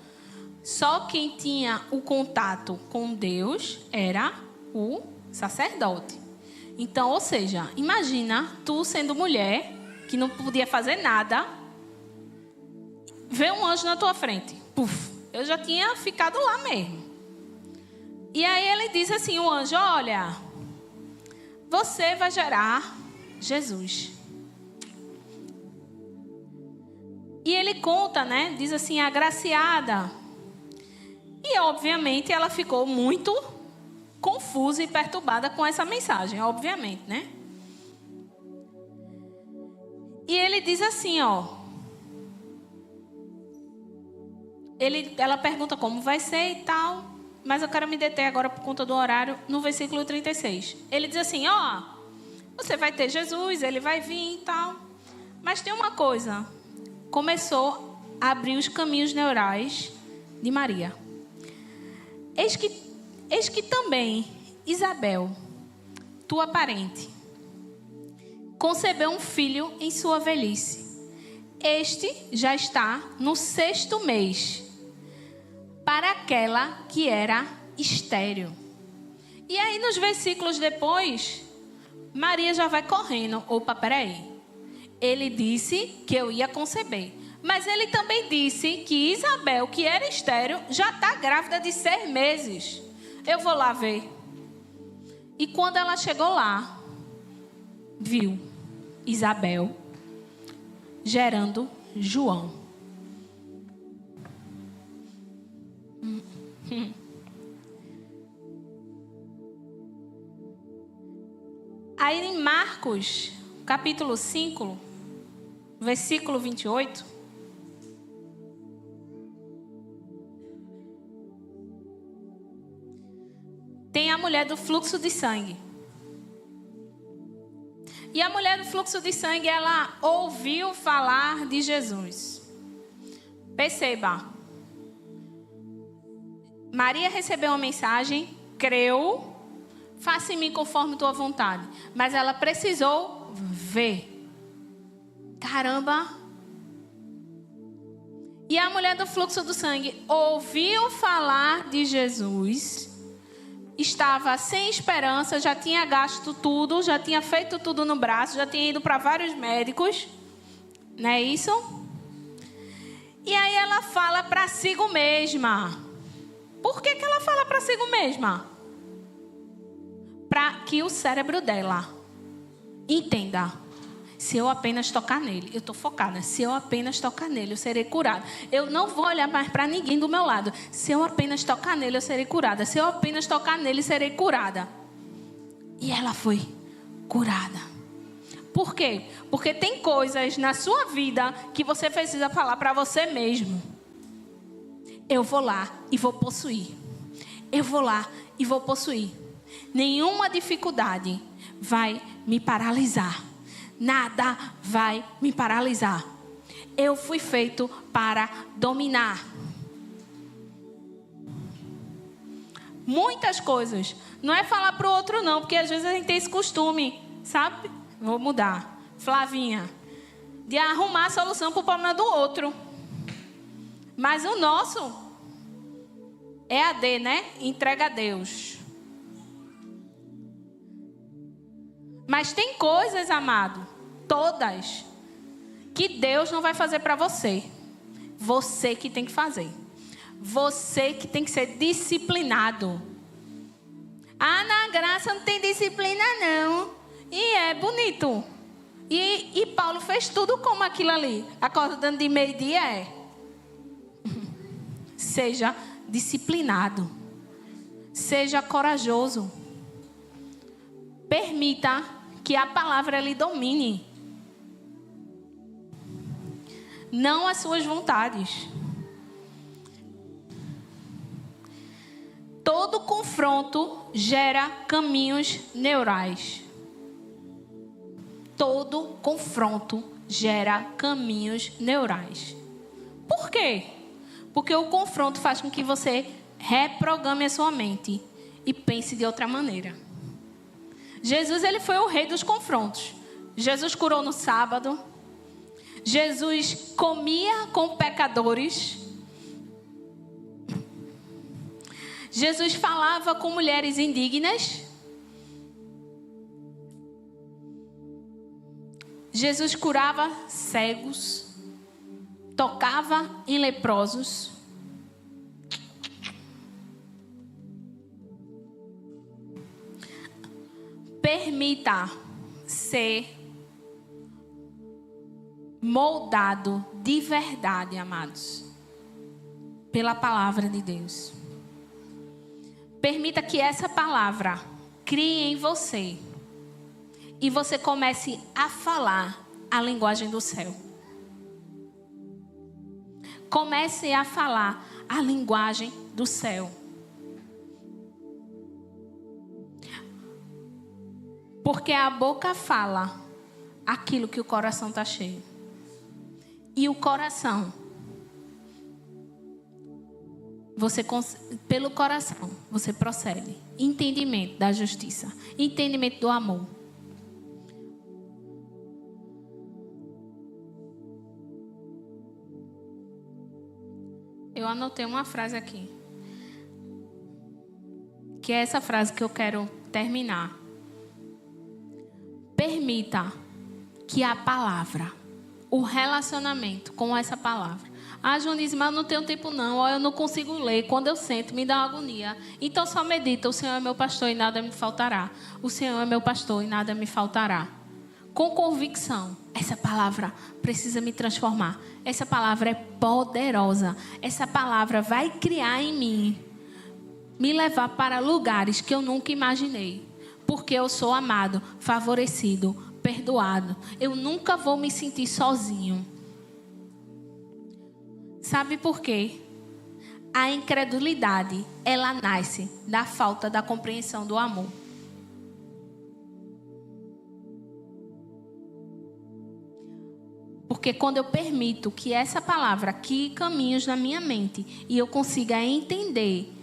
só quem tinha o contato com Deus era o sacerdote. Então, ou seja, imagina tu sendo mulher, que não podia fazer nada, vê um anjo na tua frente. Puf, eu já tinha ficado lá mesmo. E aí ele diz assim, o anjo: olha, você vai gerar Jesus. E ele conta, né? Diz assim, agraciada. E obviamente ela ficou muito confusa e perturbada com essa mensagem, obviamente, né? E ele diz assim, ó. Ela pergunta como vai ser e tal. Mas eu quero me deter agora por conta do horário no versículo 36. Ele diz assim, ó. Você vai ter Jesus, ele vai vir e tal. Mas tem uma coisa. Começou a abrir os caminhos neurais de Maria. Eis que também Isabel, tua parente, concebeu um filho em sua velhice. Este já está no 6º mês, para aquela que era estéril. E aí nos versículos depois, Maria já vai correndo. Opa, peraí. Ele disse que eu ia conceber. Mas ele também disse que Isabel, que era estéril, já está grávida de 6 meses. Eu vou lá ver. E quando ela chegou lá, viu Isabel gerando João. Aí em Marcos, capítulo 5, versículo 28. Tem a mulher do fluxo de sangue. E a mulher do fluxo de sangue, ela ouviu falar de Jesus. Perceba. Maria recebeu uma mensagem, creu, faça em mim conforme tua vontade. Mas ela precisou ver. Caramba, E a mulher do fluxo do sangue ouviu falar de Jesus, estava sem esperança, já tinha gasto tudo, já tinha feito tudo no braço, já tinha ido para vários médicos, não é isso? E aí ela fala para si mesma. Por que ela fala para si mesma? Para que o cérebro dela entenda. Se eu apenas tocar nele, eu estou focada. Se eu apenas tocar nele, eu serei curada. Eu não vou olhar mais para ninguém do meu lado. Se eu apenas tocar nele, eu serei curada. Se eu apenas tocar nele, serei curada. E ela foi curada. Por quê? Porque tem coisas na sua vida que você precisa falar para você mesmo. Eu vou lá e vou possuir. Eu vou lá e vou possuir. Nenhuma dificuldade vai me paralisar. Nada vai me paralisar. Eu fui feito para dominar. Muitas coisas. Não é falar para o outro não, porque às vezes a gente tem esse costume, sabe? Vou mudar. Flavinha. De arrumar a solução para o problema do outro. Mas o nosso é AD, né? Entrega a Deus. Mas tem coisas, amado, todas, que Deus não vai fazer para você. Você que tem que fazer. Você que tem que ser disciplinado. Ah, na graça não tem disciplina não. E é bonito. E Paulo fez tudo como aquilo ali. Acordando de meio-dia é. Seja disciplinado. Seja corajoso. Permita que a palavra lhe domine. Não as suas vontades. Todo confronto gera caminhos neurais. Todo confronto gera caminhos neurais. Por quê? Porque o confronto faz com que você reprograme a sua mente e pense de outra maneira. Jesus, ele foi o rei dos confrontos. Jesus curou no sábado. Jesus comia com pecadores. Jesus falava com mulheres indignas. Jesus curava cegos. Tocava em leprosos. Permita ser moldado de verdade, amados, pela palavra de Deus. Permita que essa palavra crie em você e você comece a falar a linguagem do céu. Comece a falar a linguagem do céu. Porque a boca fala aquilo que o coração está cheio. E o coração, pelo coração, você procede. Entendimento da justiça. Entendimento do amor. Eu anotei uma frase aqui. Que é essa frase que eu quero terminar. Permita que a palavra, o relacionamento com essa palavra. Ah, João diz, mas eu não tenho tempo não, ou eu não consigo ler. Quando eu sento, me dá uma agonia. Então só medita, o Senhor é meu pastor e nada me faltará. O Senhor é meu pastor e nada me faltará. Com convicção, essa palavra precisa me transformar. Essa palavra é poderosa. Essa palavra vai criar em mim, me levar para lugares que eu nunca imaginei. Porque eu sou amado, favorecido, perdoado. Eu nunca vou me sentir sozinho. Sabe por quê? A incredulidade, ela nasce da falta da compreensão do amor. Porque quando eu permito que essa palavra crie caminhos na minha mente e eu consiga entender,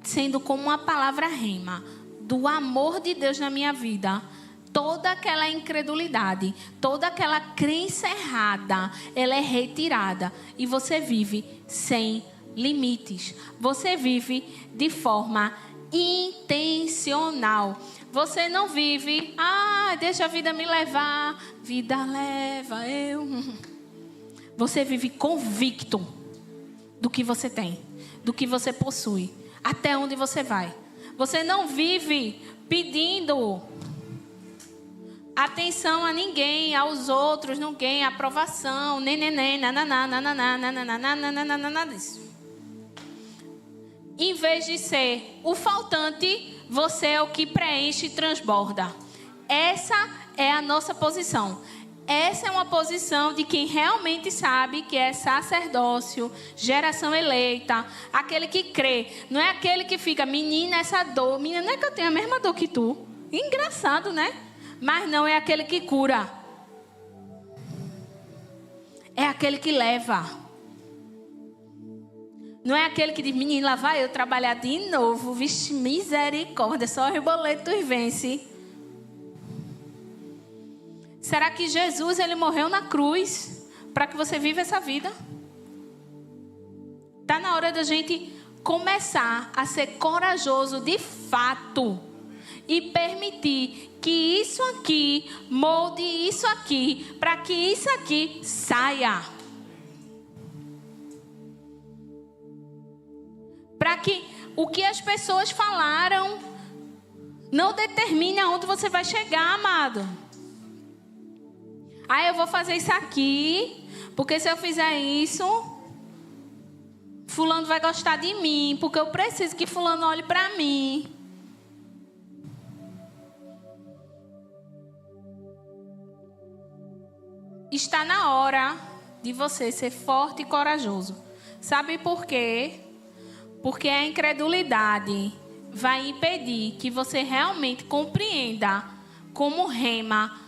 sendo como uma palavra rema, do amor de Deus na minha vida, toda aquela incredulidade, toda aquela crença errada, ela é retirada. E você vive sem limites. Você vive de forma intencional. Você não vive, deixa a vida me levar, vida leva eu. Você vive convicto do que você tem, do que você possui, até onde você vai. Você não vive pedindo atenção a ninguém, aos outros, ninguém, aprovação, nada disso. Em vez de ser o faltante, você é o que preenche e transborda. Essa é a nossa posição. Essa é uma posição de quem realmente sabe que é sacerdócio, geração eleita, aquele que crê. Não é aquele que fica, menina, essa dor. Menina, não é que eu tenho a mesma dor que tu. Engraçado, né? Mas não é aquele que cura. É aquele que leva. Não é aquele que diz, menina, lá vai eu trabalhar de novo. Vixe, misericórdia, só os boletos vence. Será que Jesus, ele morreu na cruz para que você viva essa vida? Está na hora da gente começar a ser corajoso de fato e permitir que isso aqui molde isso aqui para que isso aqui saia. Para que o que as pessoas falaram não determine aonde você vai chegar, amado. Eu vou fazer isso aqui, porque se eu fizer isso, fulano vai gostar de mim, porque eu preciso que fulano olhe para mim. Está na hora de você ser forte e corajoso. Sabe por quê? Porque a incredulidade vai impedir que você realmente compreenda como rema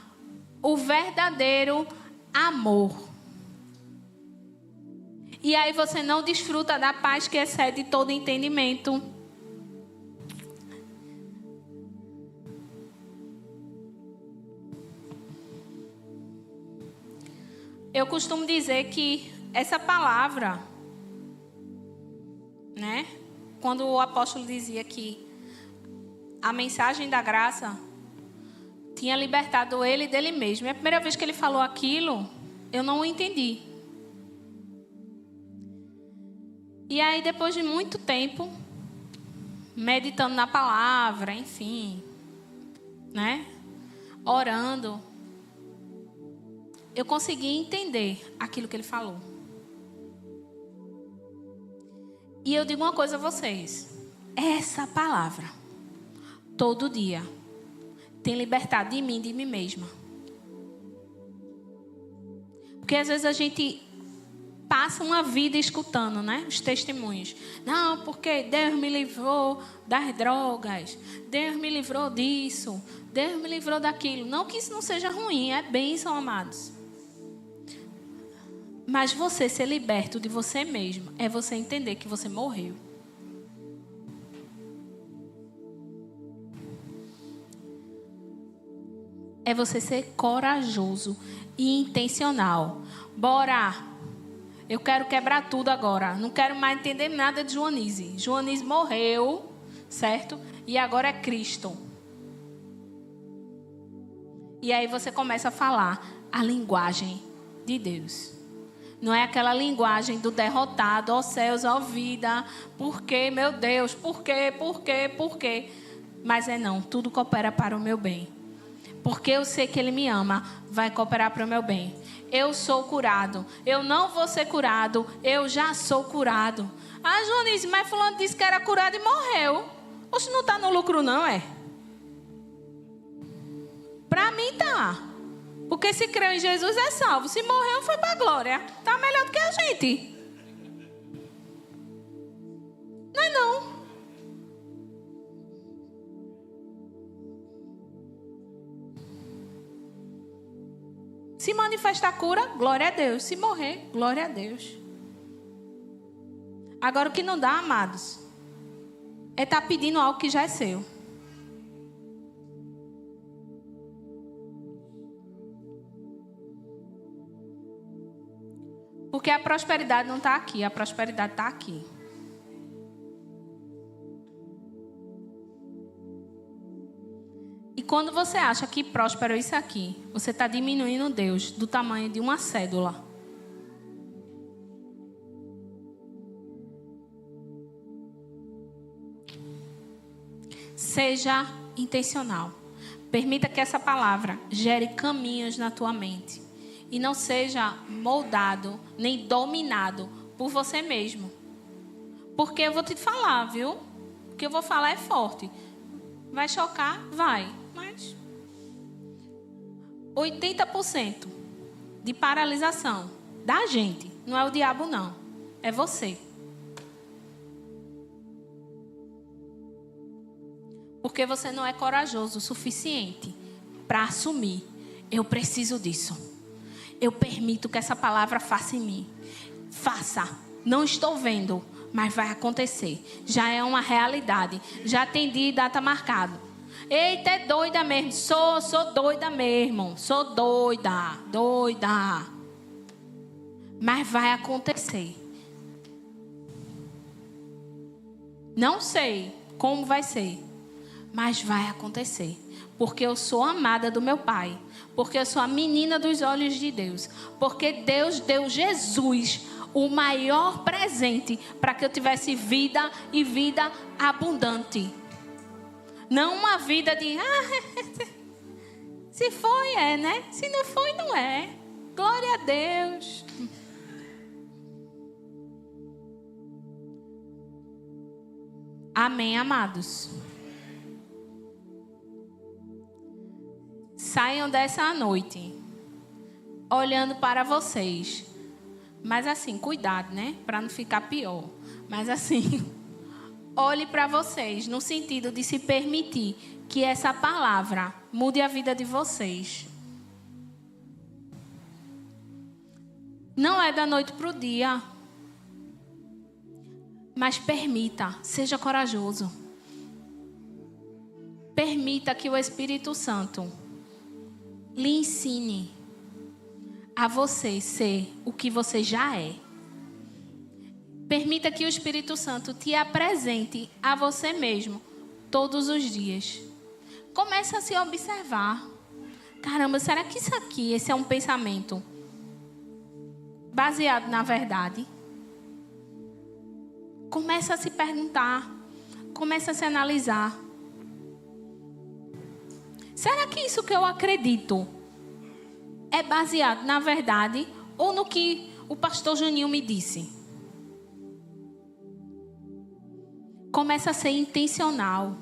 o verdadeiro amor. E aí você não desfruta da paz que excede todo entendimento. Eu costumo dizer que essa palavra, né? Quando o apóstolo dizia que a mensagem da graça tinha libertado ele dele mesmo. E a primeira vez que ele falou aquilo, eu não o entendi. E aí, depois de muito tempo, meditando na palavra, enfim, né? Orando, eu consegui entender aquilo que ele falou. E eu digo uma coisa a vocês. Essa palavra, todo dia, tem libertado de mim, de mim mesma. Porque às vezes a gente passa uma vida escutando, né? Os testemunhos. Não, porque Deus me livrou das drogas. Deus me livrou disso. Deus me livrou daquilo. Não que isso não seja ruim, é bênção, amados. Mas você ser liberto de você mesmo é você entender que você morreu. É você ser corajoso e intencional. Bora! Eu quero quebrar tudo agora. Não quero mais entender nada de Joanise. Joanise morreu, certo? E agora é Cristo. E aí você começa a falar a linguagem de Deus. Não é aquela linguagem do derrotado, ó céus, ó vida. Por quê, meu Deus? Por quê? Por quê? Por quê? Mas não, tudo coopera para o meu bem. Porque eu sei que Ele me ama, vai cooperar para o meu bem. Eu sou curado. Eu não vou ser curado, eu já sou curado. Joanise, mas fulano disse que era curado e morreu. Oxe, não está no lucro não, é? Para mim tá. Porque se creu em Jesus é salvo. Se morreu, foi para a glória. Está melhor do que a gente. Não é não. Se manifestar cura, glória a Deus. Se morrer, glória a Deus. Agora o que não dá, amados, é estar pedindo algo que já é seu. Porque a prosperidade não está aqui, a prosperidade está aqui. E quando você acha que próspero é isso aqui, você está diminuindo Deus do tamanho de uma cédula. Seja intencional. Permita que essa palavra gere caminhos na tua mente. E não seja moldado, nem dominado por você mesmo. Porque eu vou te falar, viu? O que eu vou falar é forte. Vai chocar? Vai. Mas 80% de paralisação da gente, não é o diabo não, é você. Porque você não é corajoso o suficiente para assumir. Eu preciso disso. Eu permito que essa palavra faça em mim. Faça. Não estou vendo, mas vai acontecer. Já é uma realidade. Já tem dia e data marcado. Eita, é doida mesmo. Sou doida mesmo. Sou doida. Mas vai acontecer. Não sei como vai ser, mas vai acontecer. Porque eu sou amada do meu Pai. Porque eu sou a menina dos olhos de Deus. Porque Deus deu Jesus, o maior presente, para que eu tivesse vida e vida abundante. Não uma vida de... se foi, é, né? Se não foi, não é. Glória a Deus. Amém, amados. Saiam dessa noite olhando para vocês. Mas assim, cuidado, né? Para não ficar pior. Mas assim, olhe para vocês no sentido de se permitir que essa palavra mude a vida de vocês. Não é da noite para o dia. Mas permita, seja corajoso. Permita que o Espírito Santo lhe ensine a você ser o que você já é. Permita que o Espírito Santo te apresente a você mesmo todos os dias. Comece a se observar. Caramba, será que isso aqui, esse é um pensamento baseado na verdade? Comece a se perguntar. Comece a se analisar. Será que isso que eu acredito é baseado na verdade ou no que o pastor Juninho me disse? Começa a ser intencional.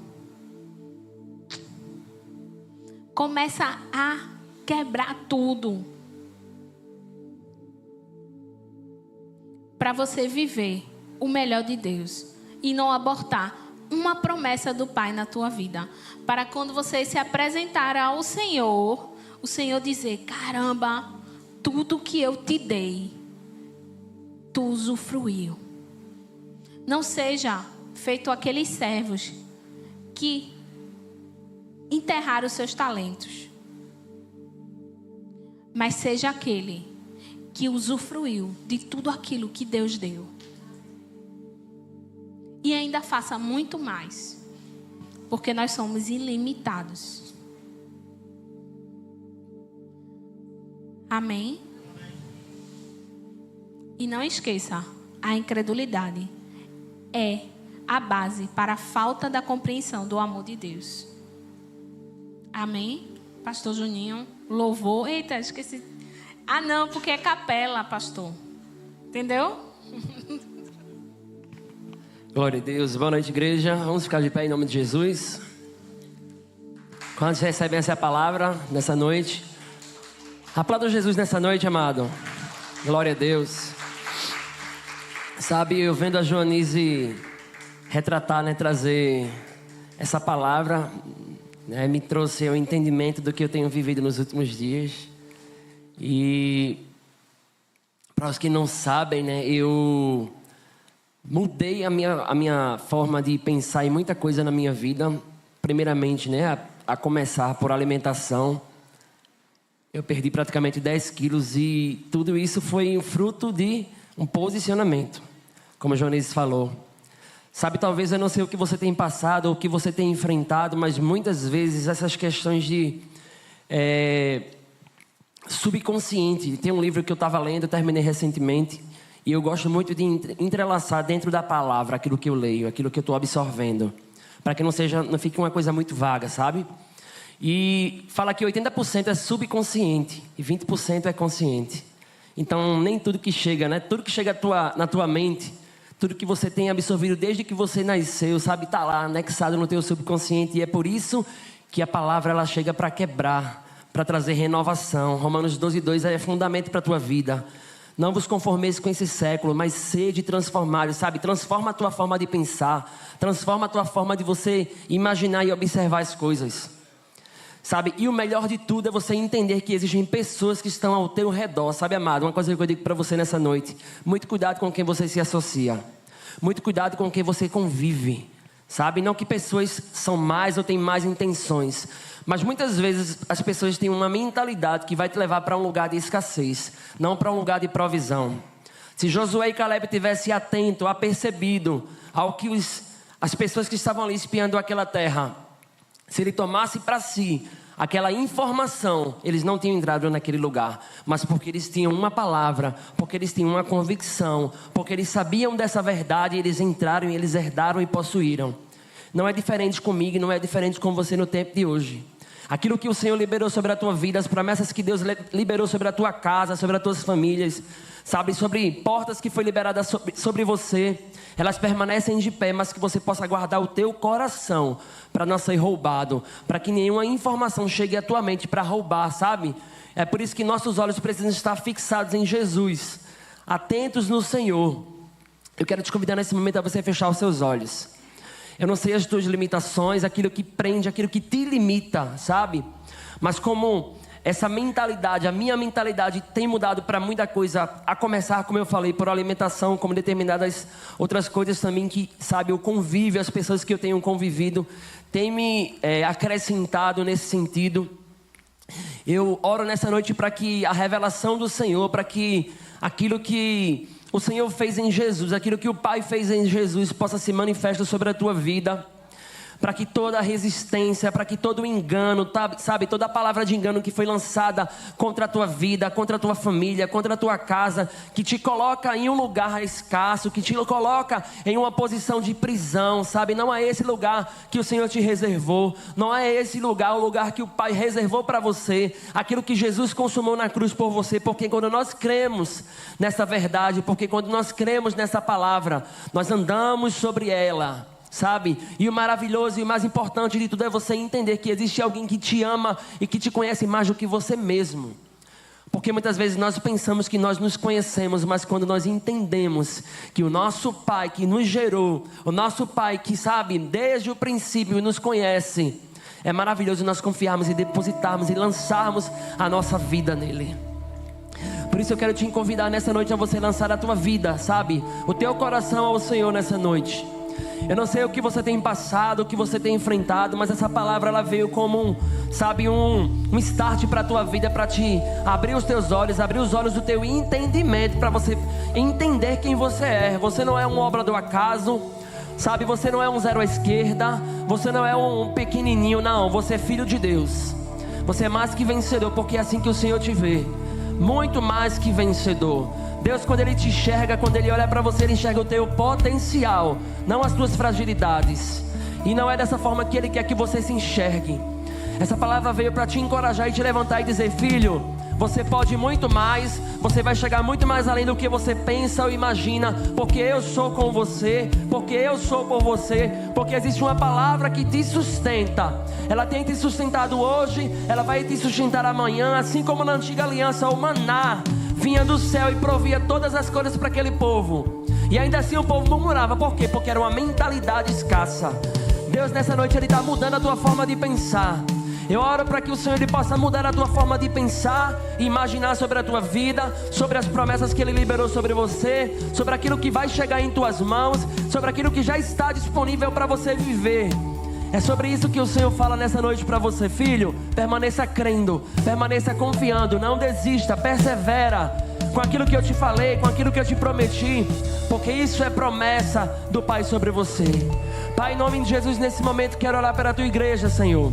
Começa a quebrar tudo. Para você viver o melhor de Deus. E não abortar uma promessa do Pai na tua vida. Para quando você se apresentar ao Senhor, o Senhor dizer: caramba, tudo que eu te dei, tu usufruiu. Não seja feito aqueles servos que enterraram os seus talentos. Mas seja aquele que usufruiu de tudo aquilo que Deus deu. E ainda faça muito mais. Porque nós somos ilimitados. Amém? E não esqueça, a incredulidade é a base para a falta da compreensão do amor de Deus. Amém? Pastor Juninho, louvor. Eita, esqueci. Ah, não, porque é capela, pastor. Entendeu? Glória a Deus. Boa noite, igreja. Vamos ficar de pé em nome de Jesus. Quantos recebem essa palavra nessa noite? Aplauda Jesus nessa noite, amado. Glória a Deus. Sabe, eu vendo a Joanise retratar, né, trazer essa palavra, né, me trouxe o entendimento do que eu tenho vivido nos últimos dias. E para os que não sabem, né, eu mudei a minha forma de pensar em muita coisa na minha vida. Primeiramente, né, a começar por alimentação. Eu perdi praticamente 10 quilos e tudo isso foi fruto de um posicionamento, como o Jones falou. Sabe, talvez eu não sei o que você tem passado ou o que você tem enfrentado, mas muitas vezes essas questões de subconsciente. Tem um livro que eu estava lendo, eu terminei recentemente, e eu gosto muito de entrelaçar dentro da palavra aquilo que eu leio, aquilo que eu estou absorvendo, para que não fique uma coisa muito vaga, sabe? E fala que 80% é subconsciente e 20% é consciente. Então, nem tudo que chega, né? Tudo que chega na tua mente, tudo que você tem absorvido desde que você nasceu, sabe? Está lá, anexado no teu subconsciente. E é por isso que a palavra ela chega para quebrar, para trazer renovação. Romanos 12:2 é fundamento para a tua vida. Não vos conformeis com esse século, mas sede transformados, sabe? Transforma a tua forma de pensar. Transforma a tua forma de você imaginar e observar as coisas. Sabe? E o melhor de tudo é você entender que existem pessoas que estão ao teu redor. Sabe, amado? Uma coisa que eu digo para você nessa noite. Muito cuidado com quem você se associa. Muito cuidado com quem você convive. Sabe? Não que pessoas são mais ou têm mais intenções. Mas muitas vezes as pessoas têm uma mentalidade que vai te levar para um lugar de escassez. Não para um lugar de provisão. Se Josué e Caleb tivessem atento, apercebido ao que as pessoas que estavam ali espiando aquela terra, se ele tomasse para si aquela informação, eles não tinham entrado naquele lugar. Mas porque eles tinham uma palavra, porque eles tinham uma convicção, porque eles sabiam dessa verdade, eles entraram e eles herdaram e possuíram. Não é diferente comigo, não é diferente com você no tempo de hoje. Aquilo que o Senhor liberou sobre a tua vida, as promessas que Deus liberou sobre a tua casa, sobre as tuas famílias, sabe, sobre portas que foi liberada sobre você, elas permanecem de pé, mas que você possa guardar o teu coração para não ser roubado, para que nenhuma informação chegue à tua mente para roubar, sabe? É por isso que nossos olhos precisam estar fixados em Jesus, atentos no Senhor. Eu quero te convidar nesse momento a você fechar os seus olhos. Eu não sei as tuas limitações, aquilo que prende, aquilo que te limita, sabe? Mas como essa mentalidade, a minha mentalidade tem mudado para muita coisa, a começar, como eu falei, por alimentação, como determinadas outras coisas também que, sabe, o convívio, as pessoas que eu tenho convivido, tem me acrescentado nesse sentido. Eu oro nessa noite para que a revelação do Senhor, para que aquilo que o Senhor fez em Jesus, aquilo que o Pai fez em Jesus possa se manifestar sobre a tua vida. Para que toda resistência, para que todo engano, sabe, toda palavra de engano que foi lançada contra a tua vida, contra a tua família, contra a tua casa, que te coloca em um lugar escasso, que te coloca em uma posição de prisão, sabe? Não é esse lugar que o Senhor te reservou, não é esse lugar, o lugar que o Pai reservou para você, aquilo que Jesus consumou na cruz por você, porque quando nós cremos nessa verdade, porque quando nós cremos nessa palavra, nós andamos sobre ela. Sabe? E o maravilhoso e o mais importante de tudo é você entender que existe alguém que te ama e que te conhece mais do que você mesmo. Porque muitas vezes nós pensamos que nós nos conhecemos, mas quando nós entendemos que o nosso Pai que nos gerou, o nosso Pai que sabe desde o princípio nos conhece, é maravilhoso nós confiarmos e depositarmos e lançarmos a nossa vida nele. Por isso eu quero te convidar nessa noite a você lançar a tua vida, sabe? O teu coração ao Senhor nessa noite. Eu não sei o que você tem passado, o que você tem enfrentado, mas essa palavra ela veio como um start para a tua vida, para te abrir os teus olhos, abrir os olhos do teu entendimento, para você entender quem você é. Você não é uma obra do acaso, sabe? Você não é um zero à esquerda, você não é um pequenininho, não. Você é filho de Deus. Você é mais que vencedor, porque é assim que o Senhor te vê. Muito mais que vencedor. Deus, quando Ele te enxerga, quando Ele olha para você, Ele enxerga o teu potencial, não as tuas fragilidades. E não é dessa forma que Ele quer que você se enxergue. Essa palavra veio para te encorajar e te levantar e dizer: filho, você pode muito mais, você vai chegar muito mais além do que você pensa ou imagina, porque eu sou com você, porque eu sou por você, porque existe uma palavra que te sustenta. Ela tem te sustentado hoje, ela vai te sustentar amanhã, assim como na antiga aliança o maná vinha do céu e provia todas as coisas para aquele povo. E ainda assim o povo murmurava. Por quê? Porque era uma mentalidade escassa. Deus, nessa noite Ele está mudando a tua forma de pensar. Eu oro para que o Senhor Ele possa mudar a tua forma de pensar e imaginar sobre a tua vida, sobre as promessas que Ele liberou sobre você, sobre aquilo que vai chegar em tuas mãos, sobre aquilo que já está disponível para você viver. É sobre isso que o Senhor fala nessa noite para você, filho. Permaneça crendo, permaneça confiando, não desista, persevera com aquilo que eu te falei, com aquilo que eu te prometi, porque isso é promessa do Pai sobre você. Pai, em nome de Jesus, nesse momento quero orar pela tua igreja, Senhor.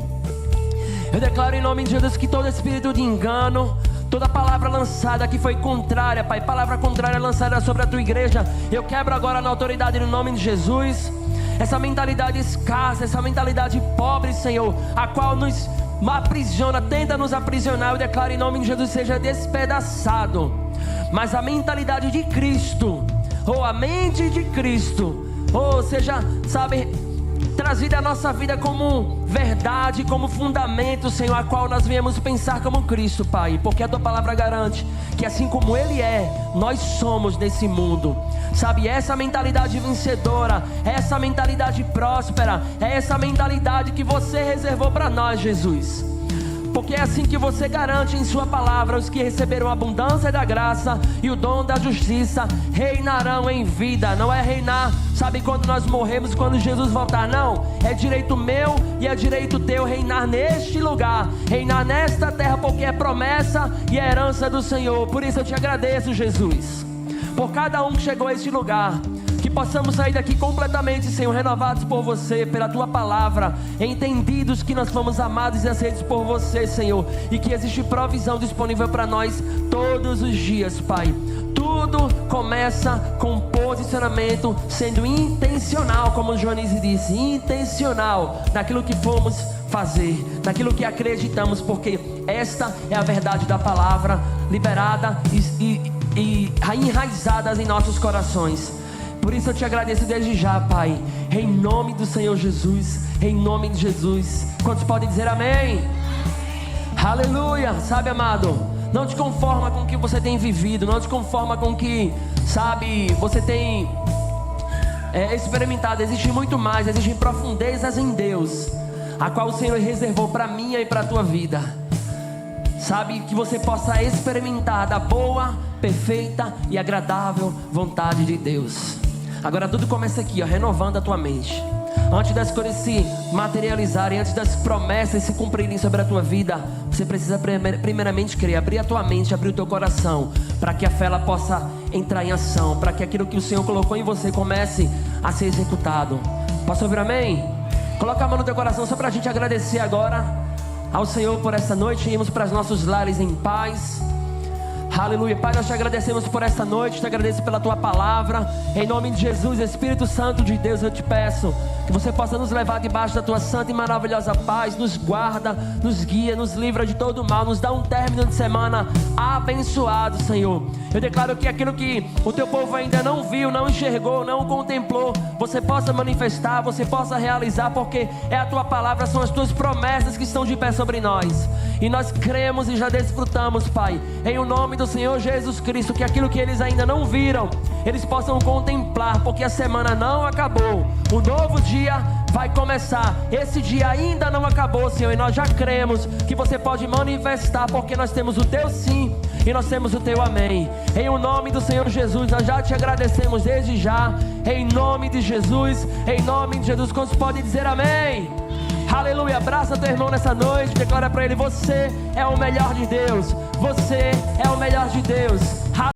Eu declaro em nome de Jesus que todo espírito de engano, toda palavra lançada que foi contrária, Pai, palavra contrária lançada sobre a tua igreja, eu quebro agora na autoridade no nome de Jesus. Essa mentalidade escassa, essa mentalidade pobre, Senhor, a qual nos aprisiona, tenta nos aprisionar, eu declaro em nome de Jesus, seja despedaçado. Mas a mentalidade de Cristo, ou a mente de Cristo, ou seja, sabe, trazida à nossa vida como verdade, como fundamento, Senhor, a qual nós viemos pensar como Cristo, Pai, porque a tua palavra garante que assim como Ele é, nós somos nesse mundo. Sabe, essa mentalidade vencedora, essa mentalidade próspera, é essa mentalidade que você reservou para nós, Jesus. Porque é assim que você garante em sua palavra: os que receberam a abundância da graça e o dom da justiça reinarão em vida. Não é reinar, sabe, quando nós morremos, quando Jesus voltar, não. É direito meu e é direito teu reinar neste lugar, reinar nesta terra, porque é promessa e é herança do Senhor. Por isso eu te agradeço, Jesus, por cada um que chegou a este lugar. Que possamos sair daqui completamente, Senhor, renovados por você, pela tua palavra, entendidos que nós fomos amados e aceitos por você, Senhor, e que existe provisão disponível para nós todos os dias, Pai. Tudo começa com posicionamento, sendo intencional, como o Joanise disse, intencional naquilo que fomos fazer, naquilo que acreditamos, porque esta é a verdade da palavra, liberada e enraizadas em nossos corações. Por isso eu te agradeço desde já, Pai, em nome do Senhor Jesus, em nome de Jesus. Quantos podem dizer amém? Aleluia. Sabe, amado, não te conforma com o que você tem vivido, não te conforma com o que, sabe, você tem experimentado. Existe muito mais, existem profundezas em Deus, a qual o Senhor reservou para minha e para a tua vida. Sabe, que você possa experimentar da boa, perfeita e agradável vontade de Deus. Agora tudo começa aqui, ó, renovando a tua mente. Antes das coisas se materializarem, antes das promessas se cumprirem sobre a tua vida, você precisa primeiramente crer, abrir a tua mente, abrir o teu coração, para que a fé ela possa entrar em ação, para que aquilo que o Senhor colocou em você comece a ser executado. Posso ouvir amém? Coloca a mão no teu coração só para a gente agradecer agora ao Senhor por essa noite e irmos para os nossos lares em paz. Aleluia. Pai, nós te agradecemos por essa noite, te agradeço pela tua palavra, em nome de Jesus. Espírito Santo de Deus, eu te peço que você possa nos levar debaixo da tua santa e maravilhosa paz, nos guarda, nos guia, nos livra de todo mal, nos dá um término de semana abençoado, Senhor. Eu declaro que aquilo que o teu povo ainda não viu, não enxergou, não contemplou, você possa manifestar, você possa realizar, porque é a tua palavra, são as tuas promessas que estão de pé sobre nós, e nós cremos e já desfrutamos, Pai, em o nome do Senhor Jesus Cristo, que aquilo que eles ainda não viram, eles possam contemplar, porque a semana não acabou, o novo dia vai começar, esse dia ainda não acabou, Senhor, e nós já cremos que você pode manifestar, porque nós temos o teu sim e nós temos o teu amém. Em o nome do Senhor Jesus, nós já te agradecemos desde já, em nome de Jesus, em nome de Jesus. Quantos podem dizer amém? Aleluia. Abraça teu irmão nessa noite, declara para ele: você é o melhor de Deus, você é o melhor de Deus.